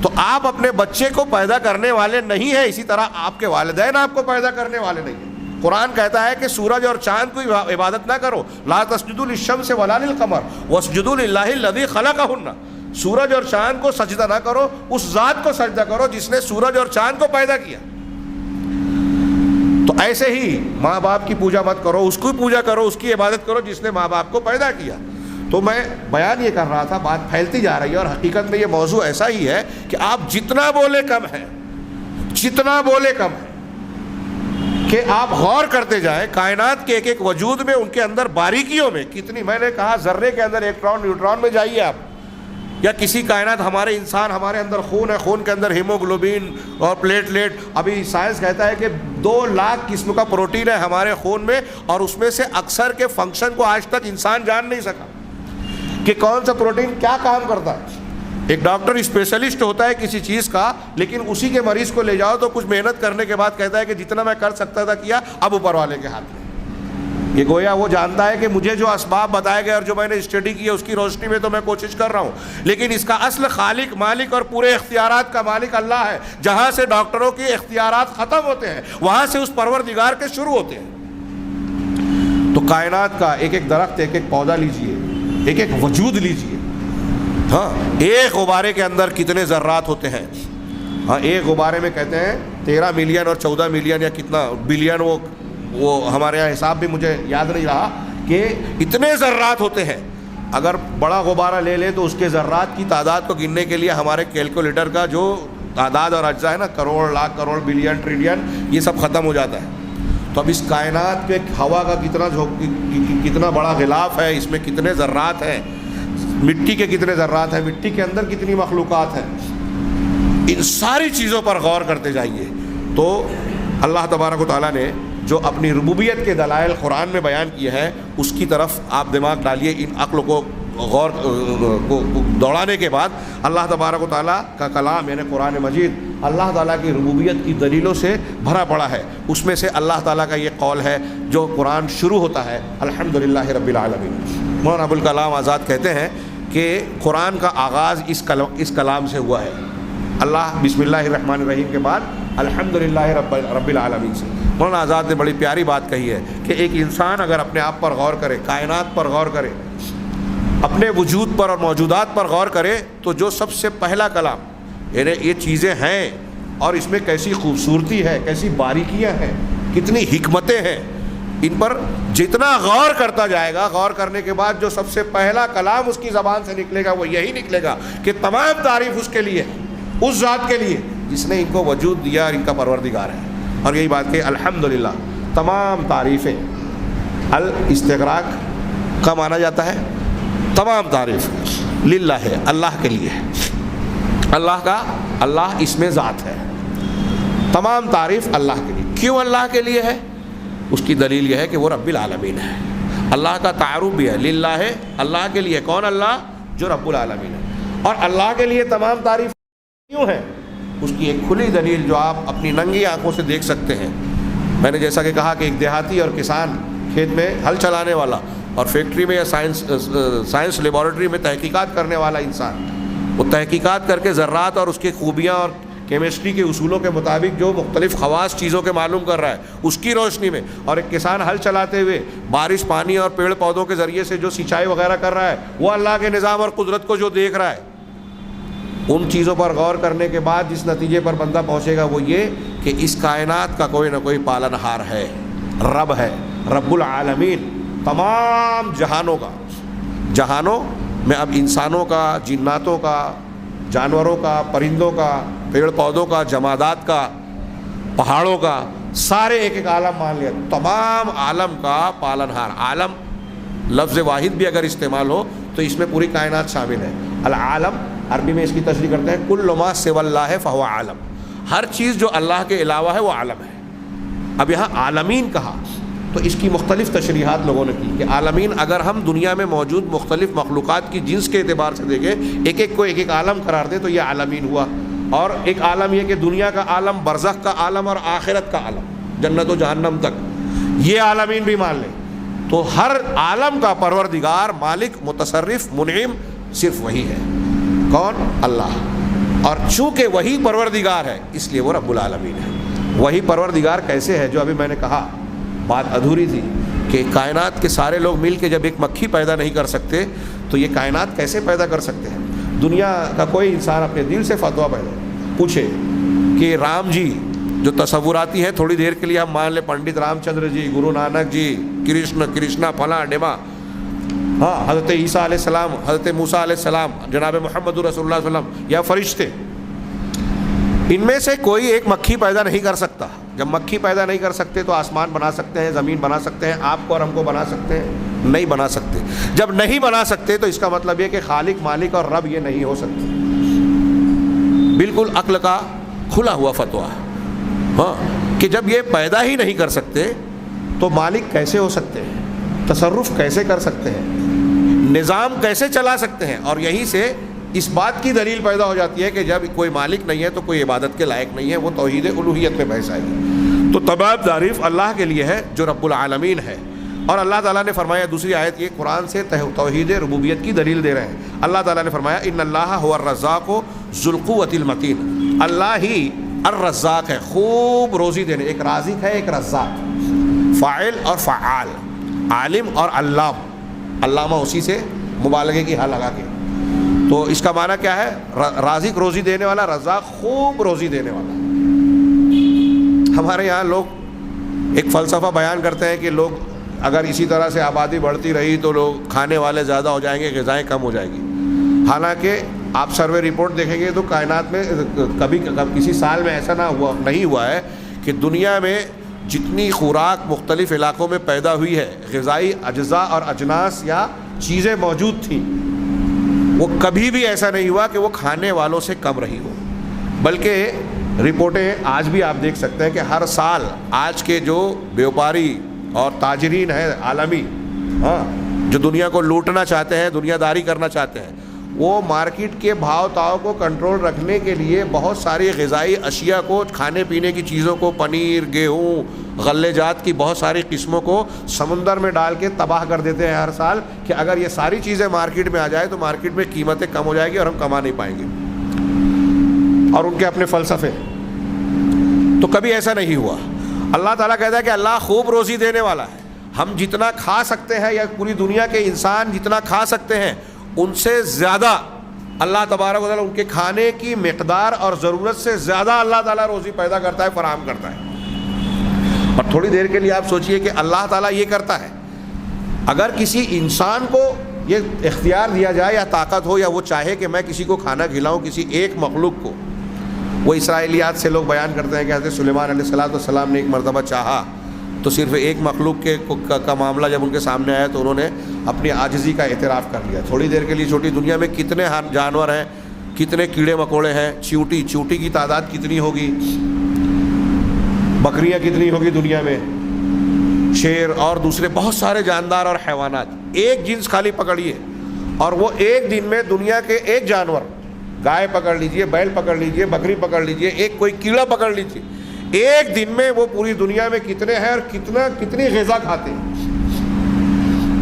تو آپ اپنے بچے کو پیدا کرنے والے نہیں ہیں، اسی طرح آپ کے والدین آپ کو پیدا کرنے والے نہیں ہیں۔ قرآن کہتا ہے کہ سورج اور چاند کی عبادت نہ کرو، لا تسجدوا للشمس ولا للقمر واسجدوا للہ الذی خلقہن، سورج اور چاند کو سجدہ نہ کرو، اس ذات کو سجدہ کرو جس نے سورج اور چاند کو پیدا کیا۔ تو ایسے ہی ماں باپ کی پوجا مت کرو، اس کی پوجا کرو، اس کی عبادت کرو جس نے ماں باپ کو پیدا کیا۔ تو میں بیان یہ کر رہا تھا، بات پھیلتی جا رہی ہے، اور حقیقت میں یہ موضوع ایسا ہی ہے کہ آپ جتنا بولے کم ہے، جتنا بولے کم ہے، کہ آپ غور کرتے جائیں کائنات کے ایک ایک وجود میں، ان کے اندر باریکیوں میں کتنی، میں نے کہا ذرے کے اندر الیکٹران نیوٹران میں جائیے آپ، یا کسی کائنات، ہمارے انسان، ہمارے اندر خون ہے، خون کے اندر ہیموگلوبین اور پلیٹلیٹ، ابھی سائنس کہتا ہے کہ 2 لاکھ قسم کا پروٹین ہے ہمارے خون میں، اور اس میں سے اکثر کے فنکشن کو آج تک انسان جان نہیں سکا کہ کون سا پروٹین کیا کام کرتا ہے۔ ایک ڈاکٹر اسپیشلسٹ ہوتا ہے کسی چیز کا، لیکن اسی کے مریض کو لے جاؤ تو کچھ محنت کرنے کے بعد کہتا ہے کہ جتنا میں کر سکتا تھا کیا، اب اوپر والے کے ہاتھ میں۔ یہ گویا وہ جانتا ہے کہ مجھے جو اسباب بتائے گئے اور جو میں نے اسٹڈی کی ہے اس کی روشنی میں تو میں کوشش کر رہا ہوں، لیکن اس کا اصل خالق، مالک اور پورے اختیارات کا مالک اللہ ہے۔ جہاں سے ڈاکٹروں کے اختیارات ختم ہوتے ہیں، وہاں سے اس پروردگار کے شروع ہوتے ہیں۔ تو کائنات کا ایک ایک درخت، ایک ایک پودا لیجئے، ایک ایک وجود لیجئے، ہاں، ایک غبارے کے اندر کتنے ذرات ہوتے ہیں، ہاں، ایک غبارے میں کہتے ہیں 13 ملین اور 14 ملین یا کتنا بلین، وہ ہمارے یہاں حساب بھی مجھے یاد نہیں رہا، کہ اتنے ذرات ہوتے ہیں۔ اگر بڑا غبارہ لے لیں تو اس کے ذرات کی تعداد کو گننے کے لیے ہمارے کیلکولیٹر کا جو تعداد اور اجزاء ہے نا، کروڑ، لاکھ، کروڑ، بلین، ٹریلین، یہ سب ختم ہو جاتا ہے۔ تو اب اس کائنات پہ ہوا کا کتنا بڑا غلاف ہے، اس میں کتنے ذرات ہیں، مٹی کے کتنے ذرات ہیں، مٹی کے اندر کتنی مخلوقات ہیں، ان ساری چیزوں پر غور کرتے جائیے تو اللہ تبارک و تعالیٰ نے جو اپنی ربوبیت کے دلائل قرآن میں بیان کیے ہیں، اس کی طرف آپ دماغ ڈالیے۔ ان عقل کو غور کو دوڑانے کے بعد اللہ تبارک و تعالیٰ کا کلام یعنی قرآن مجید اللہ تعالیٰ کی ربوبیت کی دلیلوں سے بھرا پڑا ہے۔ اس میں سے اللہ تعالیٰ کا یہ قول ہے جو قرآن شروع ہوتا ہے، الحمدللہ رب العالمین۔ مولانا ابوالکلام آزاد کہتے ہیں کہ قرآن کا آغاز اس کلام سے ہوا ہے، اللہ بسم اللہ الرحمن الرحیم کے بعد الحمدللہ رب العالمین سے۔ مولانا آزاد نے بڑی پیاری بات کہی ہے کہ ایک انسان اگر اپنے آپ پر غور کرے، کائنات پر غور کرے، اپنے وجود پر اور موجودات پر غور کرے، تو جو سب سے پہلا کلام یعنی یہ چیزیں ہیں اور اس میں کیسی خوبصورتی ہے، کیسی باریکیاں ہیں، کتنی حکمتیں ہیں، ان پر جتنا غور کرتا جائے گا، غور کرنے کے بعد جو سب سے پہلا کلام اس کی زبان سے نکلے گا وہ یہی نکلے گا کہ تمام تعریف اس کے لیے، اس ذات کے لیے جس نے ان کو وجود دیا اور ان کا پروردگار ہے۔ اور یہی بات کہ الحمدللہ، تمام تعریفیں، الاستغراق کا مانا جاتا ہے تمام تعریف للہ ہے، اللہ کے لیے، اللہ کا، اللہ اس میں ذات ہے، تمام تعریف اللہ کے لیے۔ کیوں اللہ کے لیے ہے؟ اس کی دلیل یہ ہے کہ وہ رب العالمین ہے۔ اللہ کا تعارف بھی ہے، للہ ہے، اللہ کے لیے۔ کون اللہ؟ جو رب العالمین ہے۔ اور اللہ کے لیے تمام تعریف کیوں ہے؟ اس کی ایک کھلی دلیل جو آپ اپنی ننگی آنکھوں سے دیکھ سکتے ہیں۔ میں نے جیسا کہ کہا کہ ایک دیہاتی اور کسان، کھیت میں ہل چلانے والا اور فیکٹری میں یا سائنس لیبارٹری میں تحقیقات کرنے والا انسان، وہ تحقیقات کر کے ذرات اور اس کی خوبیاں اور کیمسٹری کے اصولوں کے مطابق جو مختلف خواص چیزوں کے معلوم کر رہا ہے، اس کی روشنی میں، اور ایک کسان ہل چلاتے ہوئے بارش، پانی اور پیڑ پودوں کے ذریعے سے جو سینچائی وغیرہ کر رہا ہے، وہ اللہ کے نظام اور قدرت کو جو دیکھ رہا ہے، ان چیزوں پر غور کرنے کے بعد جس نتیجے پر بندہ پہنچے گا وہ یہ کہ اس کائنات کا کوئی نہ کوئی پالنہار ہے، رب ہے، رب العالمین، تمام جہانوں کا۔ جہانوں میں اب انسانوں کا، جناتوں کا، جانوروں کا، پرندوں کا، پیڑ پودوں کا، جمادات کا، پہاڑوں کا، سارے ایک ایک عالم مان لیا، تمام عالم کا پالنہار۔ عالم لفظ واحد بھی اگر استعمال ہو تو اس میں پوری کائنات شامل ہے۔ العالم عربی میں اس کی تشریح کرتے ہیں کل ما سوى اللہ فهو عالم، ہر چیز جو اللہ کے علاوہ ہے وہ عالم ہے۔ اب یہاں عالمین کہا تو اس کی مختلف تشریحات لوگوں نے کی کہ عالمین اگر ہم دنیا میں موجود مختلف مخلوقات کی جنس کے اعتبار سے دیکھیں، ایک ایک کو ایک ایک عالم قرار دیں تو یہ عالمین ہوا۔ اور ایک عالم یہ کہ دنیا کا عالم، برزخ کا عالم اور آخرت کا عالم، جنت و جہنم تک، یہ عالمین بھی مان لیں۔ تو ہر عالم کا پروردگار، مالک، متصرف، منعم صرف وہی ہے۔ کون؟ اللہ۔ اور چونکہ وہی پروردگار ہے اس لیے وہ رب العالمین ہے۔ وہی پروردگار کیسے ہے؟ جو ابھی میں نے کہا، بات ادھوری تھی کہ کائنات کے سارے لوگ مل کے جب ایک مکھی پیدا نہیں کر سکتے تو یہ کائنات کیسے پیدا کر سکتے ہیں؟ دنیا کا کوئی انسان اپنے دل سے فتویٰ پوچھے کہ رام جی جو تصوراتی ہیں، تھوڑی دیر کے لیے ہم مان لیں پنڈت رام چندر جی، گرو نانک جی، کرشنا فلاں ڈیما، ہاں، حضرت عیسیٰ علیہ السلام، حضرت موسیٰ علیہ السلام، جناب محمد رسول اللہ صلی اللہ علیہ وسلم یا فرشتے، ان میں سے کوئی ایک مکھی پیدا نہیں کر سکتا۔ جب مکھی پیدا نہیں کر سکتے تو آسمان بنا سکتے ہیں، زمین بنا سکتے ہیں، آپ کو اور ہم کو بنا سکتے ہیں؟ نہیں بنا سکتے۔ جب نہیں بنا سکتے تو اس کا مطلب یہ کہ خالق، مالک اور رب یہ نہیں ہو سکتے۔ بالکل عقل کا کھلا ہوا فتویٰ، ہاں، کہ جب یہ پیدا ہی نہیں کر سکتے تو مالک کیسے ہو سکتے ہیں، تصرف کیسے کر سکتے ہیں، نظام کیسے چلا سکتے ہیں؟ اور یہیں سے اس بات کی دلیل پیدا ہو جاتی ہے کہ جب کوئی مالک نہیں ہے تو کوئی عبادت کے لائق نہیں ہے، وہ توحید الوہیت میں بحث آئے گی۔ تو تمام تعریف اللہ کے لیے ہے جو رب العالمین ہے۔ اور اللہ تعالیٰ نے فرمایا، دوسری آیت یہ قرآن سے توحید ربوبیت کی دلیل دے رہے ہیں۔ اللہ تعالیٰ نے فرمایا ان اللہ هو الرزاق ذو القوة المتین، اللہ ہی الرزاق ہے، خوب روزی دینے۔ ایک رازق ہے، ایک رزاق، فاعل اور فعال، عالم اور علام، علامہ اسی سے مبالغے کی ہاں لگا کے۔ تو اس کا معنی کیا ہے؟ رازق روزی دینے والا، رزاق خوب روزی دینے والا۔ ہمارے یہاں لوگ ایک فلسفہ بیان کرتے ہیں کہ لوگ اگر اسی طرح سے آبادی بڑھتی رہی تو لوگ کھانے والے زیادہ ہو جائیں گے، غذائیں کم ہو جائے گی۔ حالانکہ آپ سروے رپورٹ دیکھیں گے تو کائنات میں کبھی کسی سال میں ایسا نہیں ہوا ہے کہ دنیا میں جتنی خوراک مختلف علاقوں میں پیدا ہوئی ہے، غذائی اجزاء اور اجناس یا چیزیں موجود تھیں، وہ کبھی بھی ایسا نہیں ہوا کہ وہ کھانے والوں سے کم رہی ہو۔ بلکہ رپورٹیں آج بھی آپ دیکھ سکتے ہیں کہ ہر سال آج کے جو بیوپاری اور تاجرین ہیں عالمی، ہاں، جو دنیا کو لوٹنا چاہتے ہیں، دنیا داری کرنا چاہتے ہیں، وہ مارکیٹ کے بھاؤ تاؤ کو کنٹرول رکھنے کے لیے بہت ساری غذائی اشیاء کو، کھانے پینے کی چیزوں کو، پنیر، گیہوں، غلے جات کی بہت ساری قسموں کو سمندر میں ڈال کے تباہ کر دیتے ہیں ہر سال، کہ اگر یہ ساری چیزیں مارکیٹ میں آ جائے تو مارکیٹ میں قیمتیں کم ہو جائے گی اور ہم کما نہیں پائیں گے، اور ان کے اپنے فلسفے۔ تو کبھی ایسا نہیں ہوا۔ اللہ تعالیٰ کہتا ہے کہ اللہ خوب روزی دینے والا ہے، ہم جتنا کھا سکتے ہیں یا پوری دنیا کے انسان جتنا کھا سکتے ہیں ان سے زیادہ اللہ تبارک و تعالیٰ، ان کے کھانے کی مقدار اور ضرورت سے زیادہ اللہ تعالیٰ روزی پیدا کرتا ہے، فراہم کرتا ہے۔ اور تھوڑی دیر کے لیے آپ سوچئے کہ اللہ تعالیٰ یہ کرتا ہے، اگر کسی انسان کو یہ اختیار دیا جائے یا طاقت ہو یا وہ چاہے کہ میں کسی کو کھانا کھلاؤں، کسی ایک مخلوق کو، وہ اسرائیلیات سے لوگ بیان کرتے ہیں کہ حضرت سلیمان علیہ السلام نے ایک مرتبہ چاہا تو صرف ایک مخلوق کا معاملہ جب ان کے سامنے آیا تو انہوں نے اپنی عاجزی کا اعتراف کر لیا۔ تھوڑی دیر کے لیے چھوٹی دنیا میں کتنے جانور ہیں، کتنے کیڑے مکوڑے ہیں، چیونٹی کی تعداد کتنی ہوگی، بکریاں کتنی ہوگی دنیا میں، شیر اور دوسرے بہت سارے جاندار اور حیوانات، ایک جنس خالی پکڑیے اور وہ ایک دن میں دنیا کے ایک جانور، گائے پکڑ لیجئے، بیل پکڑ لیجئے، بکری پکڑ لیجئے، ایک کوئی کیڑا پکڑ لیجئے، ایک دن میں وہ پوری دنیا میں کتنے ہیں اور کتنی غذا کھاتے ہیں۔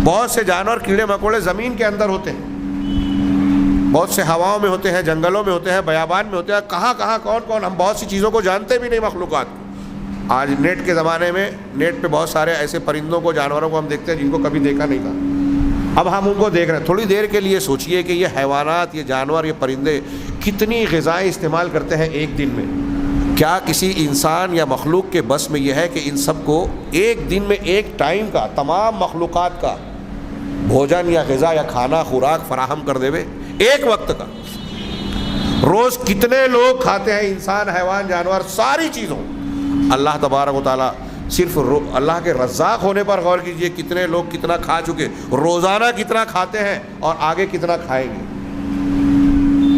بہت سے جانور، کیڑے مکوڑے زمین کے اندر ہوتے ہیں، بہت سے ہواؤں میں ہوتے ہیں، جنگلوں میں ہوتے ہیں، بیابان میں ہوتے ہیں، کہاں کون ہم بہت سی چیزوں کو جانتے بھی نہیں، مخلوقات کو۔ آج نیٹ کے زمانے میں نیٹ پہ بہت سارے ایسے پرندوں کو، جانوروں کو ہم دیکھتے ہیں جن کو کبھی دیکھا نہیں تھا، اب ہم ان کو دیکھ رہے ہیں۔ تھوڑی دیر کے لیے سوچئے کہ یہ حیوانات، یہ جانور، یہ پرندے کتنی غذائیں استعمال کرتے ہیں ایک دن میں۔ کیا کسی انسان یا مخلوق کے بس میں یہ ہے کہ ان سب کو ایک دن میں ایک ٹائم کا، تمام مخلوقات کا بھوجن یا غذا یا کھانا خوراک فراہم کر دے؟ ایک وقت کا روز کتنے لوگ کھاتے ہیں، انسان، حیوان، جانور، ساری چیزوں۔ اللہ تبارک و تعالیٰ صرف اللہ کے رزاق ہونے پر غور کیجئے، کتنے لوگ کتنا کھا چکے، روزانہ کتنا کھاتے ہیں اور آگے کتنا کھائیں گے۔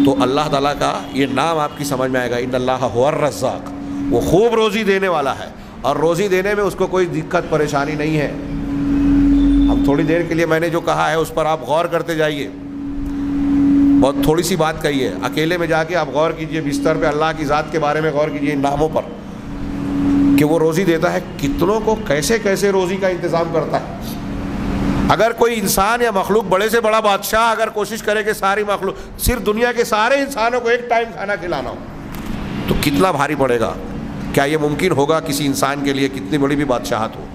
تو اللہ تعالیٰ کا یہ نام آپ کی سمجھ میں آئے گا، ان اللہ هو الرزاق، وہ خوب روزی دینے والا ہے، اور روزی دینے میں اس کو کوئی دقت پریشانی نہیں ہے۔ اب تھوڑی دیر کے لیے میں نے جو کہا ہے اس پر آپ غور کرتے جائیے، بہت تھوڑی سی بات کہی ہے، اکیلے میں جا کے آپ غور کیجئے، بستر پہ اللہ کی ذات کے بارے میں غور کیجئے، ان ناموں پر کہ وہ روزی دیتا ہے، کتنوں کو کیسے روزی کا انتظام کرتا ہے۔ اگر کوئی انسان یا مخلوق، بڑے سے بڑا بادشاہ اگر کوشش کرے کہ ساری مخلوق، صرف دنیا کے سارے انسانوں کو ایک ٹائم کھانا کھلانا ہو تو کتنا بھاری پڑے گا؟ کیا یہ ممکن ہوگا کسی انسان کے لیے، کتنی بڑی بھی بادشاہت ہو؟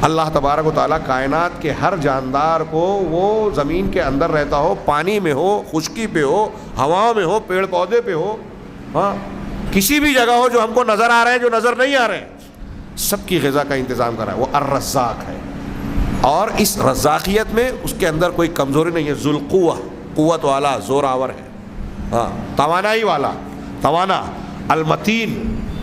اللہ تبارک و تعالیٰ کائنات کے ہر جاندار کو، وہ زمین کے اندر رہتا ہو، پانی میں ہو، خشکی پہ ہو، ہواؤں میں ہو، پیڑ پودے پہ ہو، ہاں، کسی بھی جگہ ہو جو ہم کو نظر آ رہے ہیں، جو نظر نہیں آ رہے ہیں، سب کی غذا کا انتظام کر رہا ہے، وہ الرزاق ہے۔ اور اس رزاقیت میں اس کے اندر کوئی کمزوری نہیں ہے. ذو القوہ، قوت والا، زور آور ہے، ہاں توانائی والا، توانا. المتین،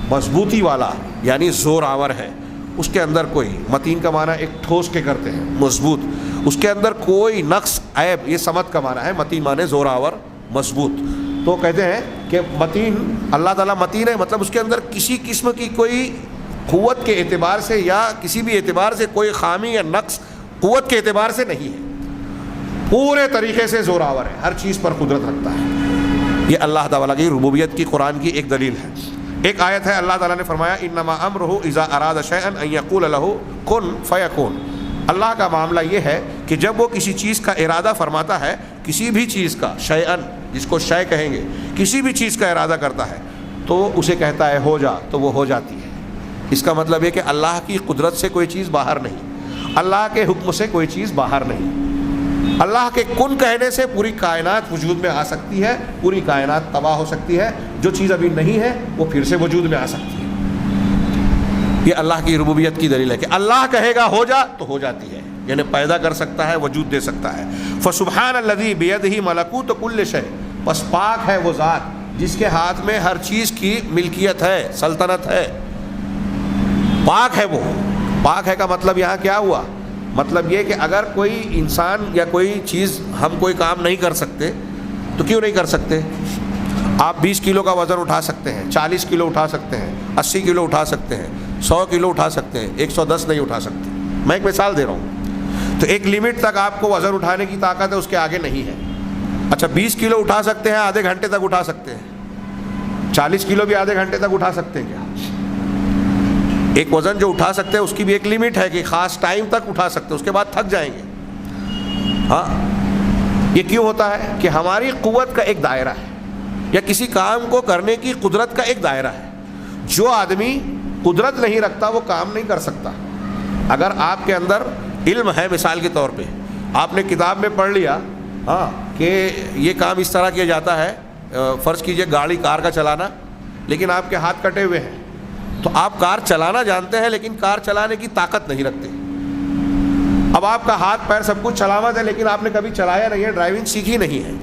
مضبوطی والا یعنی زور آور ہے. اس کے اندر کوئی، متین کا معنی ایک ٹھوس کے کرتے ہیں، مضبوط، اس کے اندر کوئی نقص عیب، یہ سمت کا معنی ہے. متین معنی زور آور، مضبوط. تو کہتے ہیں کہ متین، اللہ تعالیٰ متین ہے، مطلب اس کے اندر کسی قسم کی کوئی قوت کے اعتبار سے یا کسی بھی اعتبار سے کوئی خامی یا نقص قوت کے اعتبار سے نہیں ہے. پورے طریقے سے زور آور ہے، ہر چیز پر قدرت رکھتا ہے. یہ اللہ تعالیٰ کی ربوبیت کی قرآن کی ایک دلیل ہے. ایک آیت ہے اللہ تعالیٰ نے فرمایا انما امرہ اذا اراد شیئا ان یقول لہ کن فیکون. اللہ کا معاملہ یہ ہے کہ جب وہ کسی چیز کا ارادہ فرماتا ہے، کسی بھی چیز کا، شیئن جس کو شے کہیں گے، کسی بھی چیز کا ارادہ کرتا ہے تو اسے کہتا ہے ہو جا، تو وہ ہو جاتی ہے. اس کا مطلب یہ کہ اللہ کی قدرت سے کوئی چیز باہر نہیں، اللہ کے حکم سے کوئی چیز باہر نہیں. اللہ کے کن کہنے سے پوری کائنات وجود میں آ سکتی ہے، پوری کائنات تباہ ہو سکتی ہے. جو چیز ابھی نہیں ہے وہ پھر سے وجود میں آ سکتی ہے. یہ اللہ کی ربوبیت کی دلیل ہے کہ اللہ کہے گا ہو جا تو ہو جاتی ہے، یعنی پیدا کر سکتا ہے، وجود دے سکتا ہے. فسبحان الذی بیدہ ملکوت کل شیء، پس پاک ہے وہ ذات جس کے ہاتھ میں ہر چیز کی ملکیت ہے، سلطنت ہے. پاک ہے وہ. پاک ہے کا مطلب یہاں کیا ہوا؟ مطلب یہ کہ اگر کوئی انسان یا کوئی چیز، ہم کوئی کام نہیں کر سکتے تو کیوں نہیں کر سکتے؟ آپ 20 کلو کا وزن اٹھا سکتے ہیں، 40 کلو اٹھا سکتے ہیں، 80 کلو اٹھا سکتے ہیں، 100 کلو اٹھا سکتے ہیں، 110 نہیں اٹھا سکتے. میں ایک مثال دے رہا ہوں. تو ایک لمٹ تک آپ کو وزن اٹھانے کی طاقت ہے، اس کے آگے نہیں ہے. اچھا 20 کلو اٹھا سکتے ہیں، آدھے گھنٹے تک اٹھا سکتے ہیں. 40 کلو بھی آدھے گھنٹے تک اٹھا سکتے ہیں کیا؟ ایک وزن جو اٹھا سکتے ہیں اس کی بھی ایک لمٹ ہے کہ خاص ٹائم تک اٹھا سکتے ہیں، اس کے بعد تھک جائیں گے. ہاں یہ کیوں ہوتا ہے کہ ہماری قوت کا ایک دائرہ ہے، یا کسی کام کو کرنے کی قدرت کا ایک دائرہ ہے. جو آدمی قدرت نہیں رکھتا وہ کام نہیں کر سکتا. اگر آپ کے اندر علم ہے، مثال کے طور پہ آپ نے کتاب میں پڑھ لیا ہاں کہ یہ کام اس طرح کیا جاتا ہے، فرض کیجئے گاڑی، کار کا چلانا، لیکن آپ کے ہاتھ کٹے ہوئے ہیں، تو آپ کار چلانا جانتے ہیں لیکن کار چلانے کی طاقت نہیں رکھتے. اب آپ کا ہاتھ پیر سب کچھ سلامت ہے لیکن آپ نے کبھی چلایا نہیں ہے، ڈرائیونگ سیکھی نہیں ہے،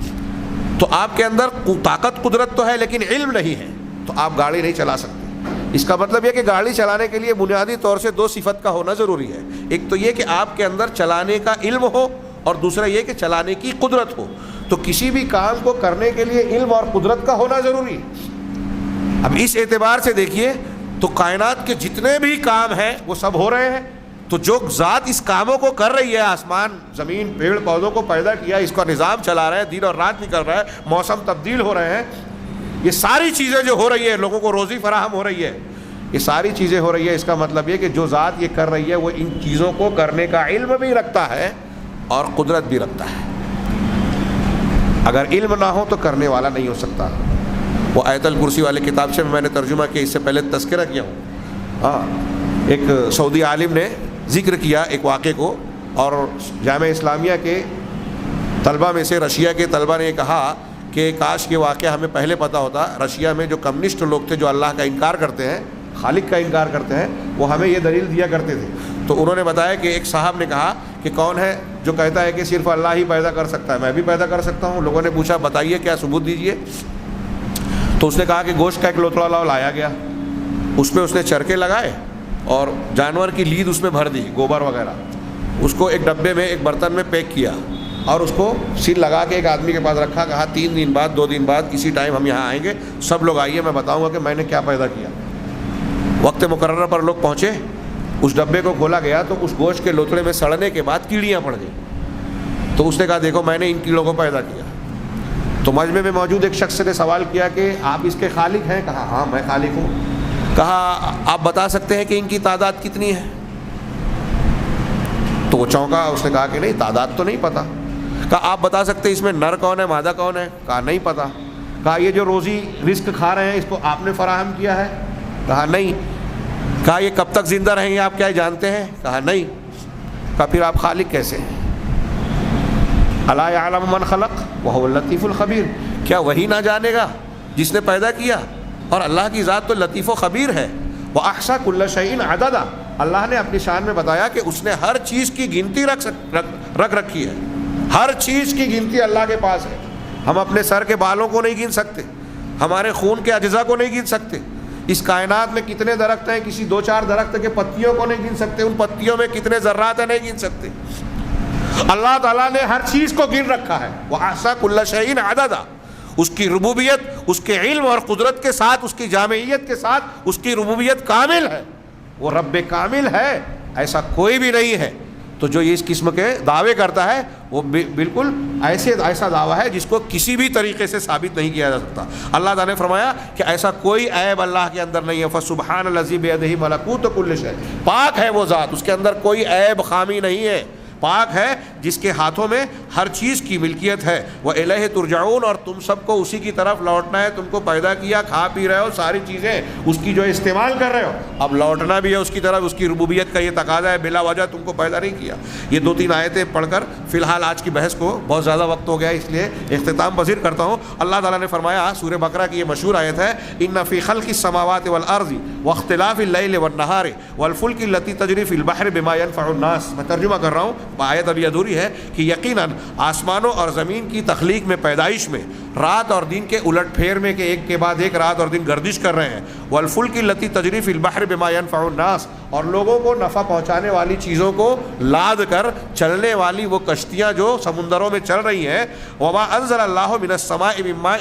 تو آپ کے اندر طاقت قدرت تو ہے لیکن علم نہیں ہے، تو آپ گاڑی نہیں چلا سکتے. اس کا مطلب یہ کہ گاڑی چلانے کے لیے بنیادی طور سے 2 صفت کا ہونا ضروری ہے. ایک تو یہ کہ آپ کے اندر چلانے کا علم ہو، اور دوسرا یہ کہ چلانے کی قدرت ہو. تو کسی بھی کام کو کرنے کے لیے علم اور قدرت کا ہونا ضروری ہے. اب اس اعتبار سے دیکھیے تو کائنات کے جتنے بھی کام ہیں وہ سب ہو رہے ہیں. تو جو ذات اس کاموں کو کر رہی ہے، آسمان، زمین، پیڑ پودوں کو پیدا کیا، اس کا نظام چلا رہا ہے، دن اور رات نکل رہا ہے، موسم تبدیل ہو رہے ہیں، یہ ساری چیزیں جو ہو رہی ہے، لوگوں کو روزی فراہم ہو رہی ہے، یہ ساری چیزیں ہو رہی ہے. اس کا مطلب یہ کہ جو ذات یہ کر رہی ہے وہ ان چیزوں کو کرنے کا علم بھی رکھتا ہے اور قدرت بھی رکھتا ہے. اگر علم نہ ہو تو کرنے والا نہیں ہو سکتا. وہ آیت الکرسی والے کتاب سے میں نے ترجمہ کیا، اس سے پہلے تذکرہ کیا ہوں. ہاں ایک سعودی عالم نے ذکر کیا ایک واقعے کو، اور جامعہ اسلامیہ کے طلبہ میں سے رشیا کے طلبہ نے کہا کہ کاش یہ واقعہ ہمیں پہلے پتہ ہوتا. رشیا میں جو کمیونسٹ لوگ تھے جو اللہ کا انکار کرتے ہیں، خالق کا انکار کرتے ہیں، وہ ہمیں یہ دلیل دیا کرتے تھے. تو انہوں نے بتایا کہ ایک صاحب نے کہا کہ کون ہے جو کہتا ہے کہ صرف اللہ ہی پیدا کر سکتا ہے، میں بھی پیدا کر سکتا ہوں. لوگوں نے پوچھا بتائیے کیا ثبوت دیجئے. تو اس نے کہا کہ گوشت کا ایک لوتھڑا لایا گیا، اس پہ اس نے چرکے لگائے اور جانور کی لید اس میں بھر دی، گوبر وغیرہ، اس کو ایک ڈبے میں، ایک برتن میں پیک کیا، اور اس کو سیل لگا کے ایک آدمی کے پاس رکھا. کہا 3 دن بعد 2 دن بعد اسی ٹائم ہم یہاں آئیں گے، سب لوگ آئیے، میں بتاؤں گا کہ میں نے کیا پیدا کیا. وقت مقررہ پر لوگ پہنچے، اس ڈبے کو کھولا گیا تو اس گوشت کے لوتھڑے میں سڑنے کے بعد کیڑیاں پڑ گئیں. تو اس نے کہا دیکھو میں نے ان کیڑوں کو پیدا کیا. تو مجمع میں موجود ایک شخص نے سوال کیا کہ آپ اس کے خالق ہیں؟ کہا ہاں میں خالق ہوں. کہا آپ بتا سکتے ہیں کہ ان کی تعداد کتنی ہے؟ تو وہ چونکا، اس نے کہا کہ نہیں تعداد تو نہیں پتہ. کہا آپ بتا سکتے اس میں نر کون ہے مادہ کون ہے؟ کہا نہیں پتہ. کہا یہ جو روزی رزق کھا رہے ہیں اس کو آپ نے فراہم کیا ہے؟ کہا نہیں. کہا یہ کب تک زندہ رہیں گے آپ کیا جانتے ہیں؟ کہا نہیں. کہا پھر آپ خالق کیسے ہیں؟ الا یعلم من خلق وهو اللطیف الخبیر، کیا وہی نہ جانے گا جس نے پیدا کیا؟ اور اللہ کی ذات تو لطیف و خبیر ہے. وَأَحْصَىٰ كُلَّ شَيْءٍ عَدَدًا، اللہ نے اپنی شان میں بتایا کہ اس نے ہر چیز کی گنتی رکھ رکھی ہے. ہر چیز کی گنتی اللہ کے پاس ہے. ہم اپنے سر کے بالوں کو نہیں گن سکتے, ہمارے خون کے اجزاء کو نہیں گن سکتے. اس کائنات میں کتنے درخت ہیں, کسی 2-4 درخت کے پتیوں کو نہیں گن سکتے, ان پتیوں میں کتنے ذرات ہیں نہیں گن سکتے. اللہ تعالیٰ نے ہر چیز کو گن رکھا ہے. وَأَحْصَىٰ كُلَّ شَيْءٍ عَدَدًا. اس کی ربوبیت, اس کے علم اور قدرت کے ساتھ, اس کی جامعیت کے ساتھ اس کی ربوبیت کامل ہے. وہ رب کامل ہے, ایسا کوئی بھی نہیں ہے. تو جو اس قسم کے دعوے کرتا ہے وہ بالکل ایسا دعویٰ ہے جس کو کسی بھی طریقے سے ثابت نہیں کیا جا سکتا. اللہ تعالیٰ نے فرمایا کہ ایسا کوئی عیب اللہ کے اندر نہیں ہے. فَسُبْحَانَ الَّذِي بِيَدِهِ مَلَكُوتُ كُلِّ شَيْءٍ. پاک ہے وہ ذات, اس کے اندر کوئی عیب خامی نہیں ہے. پاک ہے جس کے ہاتھوں میں ہر چیز کی ملکیت ہے. وَإِلَيْهِ تُرْجَعُونَ. اور تم سب کو اسی کی طرف لوٹنا ہے. تم کو پیدا کیا, کھا پی رہے ہو, ساری چیزیں اس کی جو استعمال کر رہے ہو, اب لوٹنا بھی ہے اس کی طرف. اس کی ربوبیت کا یہ تقاضا ہے, بلا وجہ تم کو پیدا نہیں کیا. یہ 2-3 آیتیں پڑھ کر فی الحال آج کی بحث کو, بہت زیادہ وقت ہو گیا اس لیے اختتام پذیر کرتا ہوں. اللہ تعالیٰ نے فرمایا, سورہ بقرہ کی یہ مشہور آیت ہے, إِنَّ فِي خَلْقِ السَّمَاوَاتِ وَالْأَرْضِ وَاخْتِلَافِ اللَّيْلِ وَالنَّهَارِ وَالْفُلْكِ الَّتِي تَجْرِي فِي الْبَحْرِ بِمَا يَنْفَعُ النَّاسَ. میں ترجمہ کر رہا ہوں, آیت ابھی ادھوری ہے, کہ یقیناً آسمانوں اور زمین کی تخلیق میں, پیدائش میں, رات اور دن کے الٹ پھیر میں, کہ ایک کے بعد ایک رات اور دن گردش کر رہے ہیں. والفلک التی تجری فی البحر بما ينفع الناس. اور لوگوں کو نفع پہنچانے والی چیزوں کو لاد کر چلنے والی وہ کشتیاں جو سمندروں میں چل رہی ہیں. وما انزل اللہ من السماء من ماء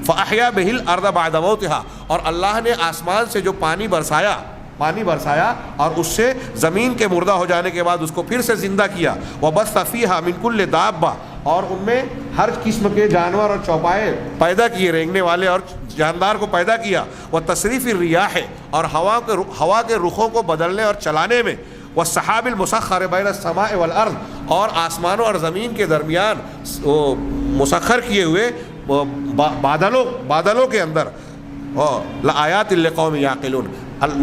فاحیا به الارض بعد موتها. اور اللہ نے آسمان سے جو پانی برسایا اور اس سے زمین کے مردہ ہو جانے کے بعد اس کو پھر سے زندہ کیا. وبث فیها من کل دابہ. اور ان میں ہر قسم کے جانور اور چوپائے پیدا کیے, رینگنے والے اور جاندار کو پیدا کیا. وتصریف الریاح. اور ہوا کے رخوں کو بدلنے اور چلانے میں. والسحاب المسخر بین السماء والارض. اور آسمانوں اور زمین کے درمیان مسخر کیے ہوئے بادلوں کے اندر. لآیات لقوم یعقلون.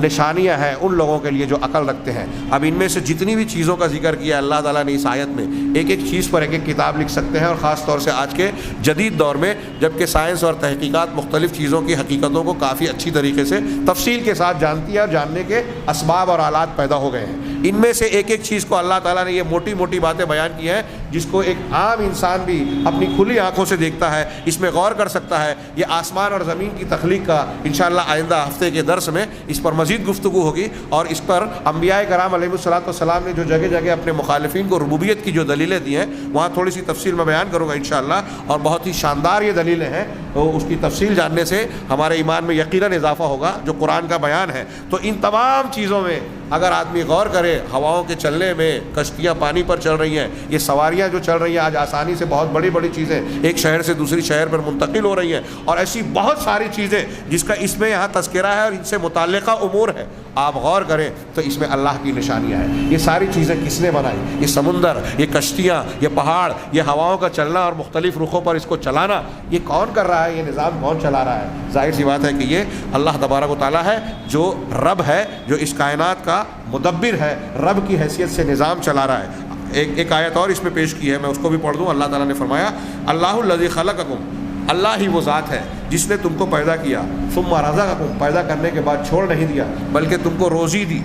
نشانیاں ہیں ان لوگوں کے لیے جو عقل رکھتے ہیں. اب ان میں سے جتنی بھی چیزوں کا ذکر کیا اللہ تعالیٰ نے اس آیت میں, ایک ایک چیز پر ایک ایک کتاب لکھ سکتے ہیں. اور خاص طور سے آج کے جدید دور میں, جب کہ سائنس اور تحقیقات مختلف چیزوں کی حقیقتوں کو کافی اچھی طریقے سے تفصیل کے ساتھ جانتی ہے, اور جاننے کے اسباب اور آلات پیدا ہو گئے ہیں. ان میں سے ایک ایک چیز کو اللہ تعالیٰ نے یہ موٹی موٹی باتیں بیان کی ہیں جس کو ایک عام انسان بھی اپنی کھلی آنکھوں سے دیکھتا ہے, اس میں غور کر سکتا ہے. یہ آسمان اور زمین کی تخلیق کا انشاءاللہ آئندہ ہفتے کے درس میں اس پر مزید گفتگو ہوگی. اور اس پر انبیاء کرام علیہ الصلوۃ والسلام نے جو جگہ جگہ اپنے مخالفین کو ربوبیت کی جو دلیلیں دی ہیں, وہاں تھوڑی سی تفصیل میں بیان کروں گا انشاءاللہ. اور بہت ہی شاندار یہ دلیلیں ہیں, تو اس کی تفصیل جاننے سے ہمارے ایمان میں یقیناً اضافہ ہوگا جو قرآن کا بیان ہے. تو ان تمام چیزوں میں اگر آدمی غور کرے, ہواؤں کے چلنے میں, کشتیاں پانی پر چل رہی ہیں, یہ سواریاں جو چل رہی ہیں آج آسانی سے, بہت بڑی بڑی چیزیں ایک شہر سے دوسری شہر پر منتقل ہو رہی ہیں, اور ایسی بہت ساری چیزیں جس کا اس میں یہاں تذکرہ ہے اور ان سے متعلقہ امور ہے. آپ غور کریں تو اس میں اللہ کی نشانیاں ہیں. یہ ساری چیزیں کس نے بنائی؟ یہ سمندر, یہ کشتیاں, یہ پہاڑ, یہ ہواؤں کا چلنا اور مختلف رخوں پر اس کو چلانا, یہ کون کر رہا ہے؟ یہ نظام کون چلا رہا ہے؟ ظاہر سی بات ہے کہ یہ اللہ تبارک و تعالیٰ ہے, جو رب ہے, جو اس کائنات کا مدبر ہے, رب کی حیثیت سے نظام چلا رہا ہے. ایک آیت اور اس میں پیش کی ہے, میں اس کو بھی پڑھ دوں. اللہ تعالیٰ نے فرمایا, اللہ الذی خلقکم. اللہ ہی وہ ذات ہے جس نے تم کو پیدا کیا. ثم رزقکم. پیدا کرنے کے بعد چھوڑ نہیں دیا بلکہ تم کو روزی دی.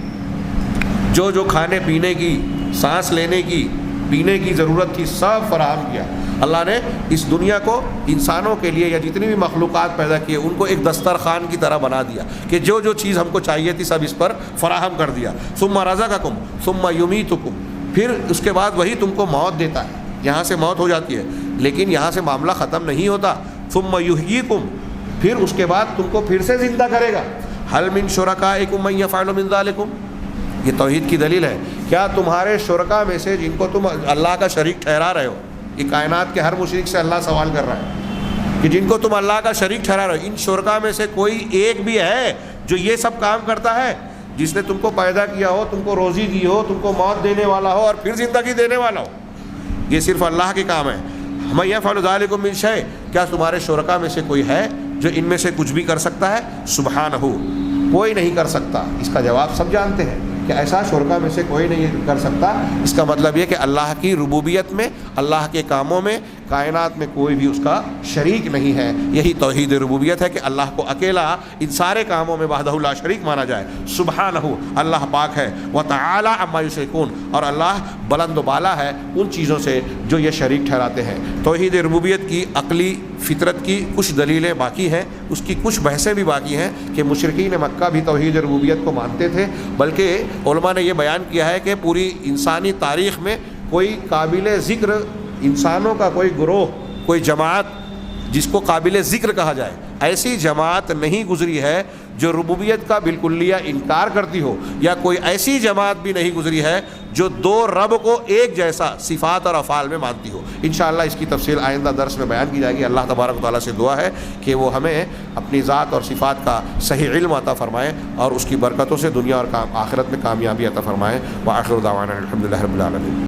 جو کھانے پینے کی, سانس لینے کی, پینے کی ضرورت تھی سب فراہم کیا. اللہ نے اس دنیا کو انسانوں کے لیے یا جتنی بھی مخلوقات پیدا کیے ان کو ایک دسترخوان کی طرح بنا دیا کہ جو چیز ہم کو چاہیے تھی سب اس پر فراہم کر دیا. ثم رزقکم ثم یمیتکم. پھر اس کے بعد وہی تم کو موت دیتا ہے. یہاں سے موت ہو جاتی ہے لیکن یہاں سے معاملہ ختم نہیں ہوتا. ثم یحییکم. پھر اس کے بعد تم کو پھر سے زندہ کرے گا. هل من شرکائکم من یفعل من ذلکم. یہ توحید کی دلیل ہے. کیا تمہارے شرکا میں سے جن کو تم اللہ کا شریک ٹھہرا رہے ہو, یہ کائنات کے ہر مشرک سے اللہ سوال کر رہا ہے کہ جن کو تم اللہ کا شریک ٹھہرا رہے ہو, ان شرکا میں سے کوئی ایک بھی ہے جو یہ سب کام کرتا ہے؟ جس نے تم کو پیدا کیا ہو, تم کو روزی دی ہو, تم کو موت دینے والا ہو اور پھر زندگی دینے والا ہو. یہ صرف اللہ کے کام ہے. من یفعل ذلکم من شیء. کیا تمہارے شرکا میں سے کوئی ہے جو ان میں سے کچھ بھی کر سکتا ہے؟ سبحانہ, کوئی نہیں کر سکتا. اس کا جواب سب جانتے ہیں کہ ایسا شرکا میں سے کوئی نہیں کر سکتا. اس کا مطلب یہ کہ اللہ کی ربوبیت میں, اللہ کے کاموں میں کائنات میں کوئی بھی اس کا شریک نہیں ہے۔ یہی توحید ربوبیت ہے کہ اللہ کو اکیلا ان سارے کاموں میں وحدہ لا شریک مانا جائے۔ سبحانہ، اللہ پاک ہے، وتعالی عما یشرکون، اور اللہ بلند و بالا ہے ان چیزوں سے جو یہ شریک ٹھہراتے ہیں۔ توحید ربوبیت کی عقلی فطرت کی کچھ دلیلیں باقی ہیں، اس کی کچھ بحثیں بھی باقی ہیں کہ مشرکین مکہ بھی توحید ربوبیت کو مانتے تھے، بلکہ علماء نے یہ بیان کیا ہے کہ پوری انسانی تاریخ میں کوئی قابل ذکر انسانوں کا کوئی گروہ، کوئی جماعت جس کو قابل ذکر کہا جائے، ایسی جماعت نہیں گزری ہے جو ربوبیت کا بالکلیہ انکار کرتی ہو، یا کوئی ایسی جماعت بھی نہیں گزری ہے جو دو رب کو ایک جیسا صفات اور افعال میں مانتی ہو۔ انشاءاللہ اس کی تفصیل آئندہ درس میں بیان کی جائے گی۔ اللہ تبارک و تعالیٰ سے دعا ہے کہ وہ ہمیں اپنی ذات اور صفات کا صحیح علم عطا فرمائے اور اس کی برکتوں سے دنیا اور آخرت میں کامیابی عطا فرمائے۔ وآخر دعوانا الحمدللہ رب العالمین۔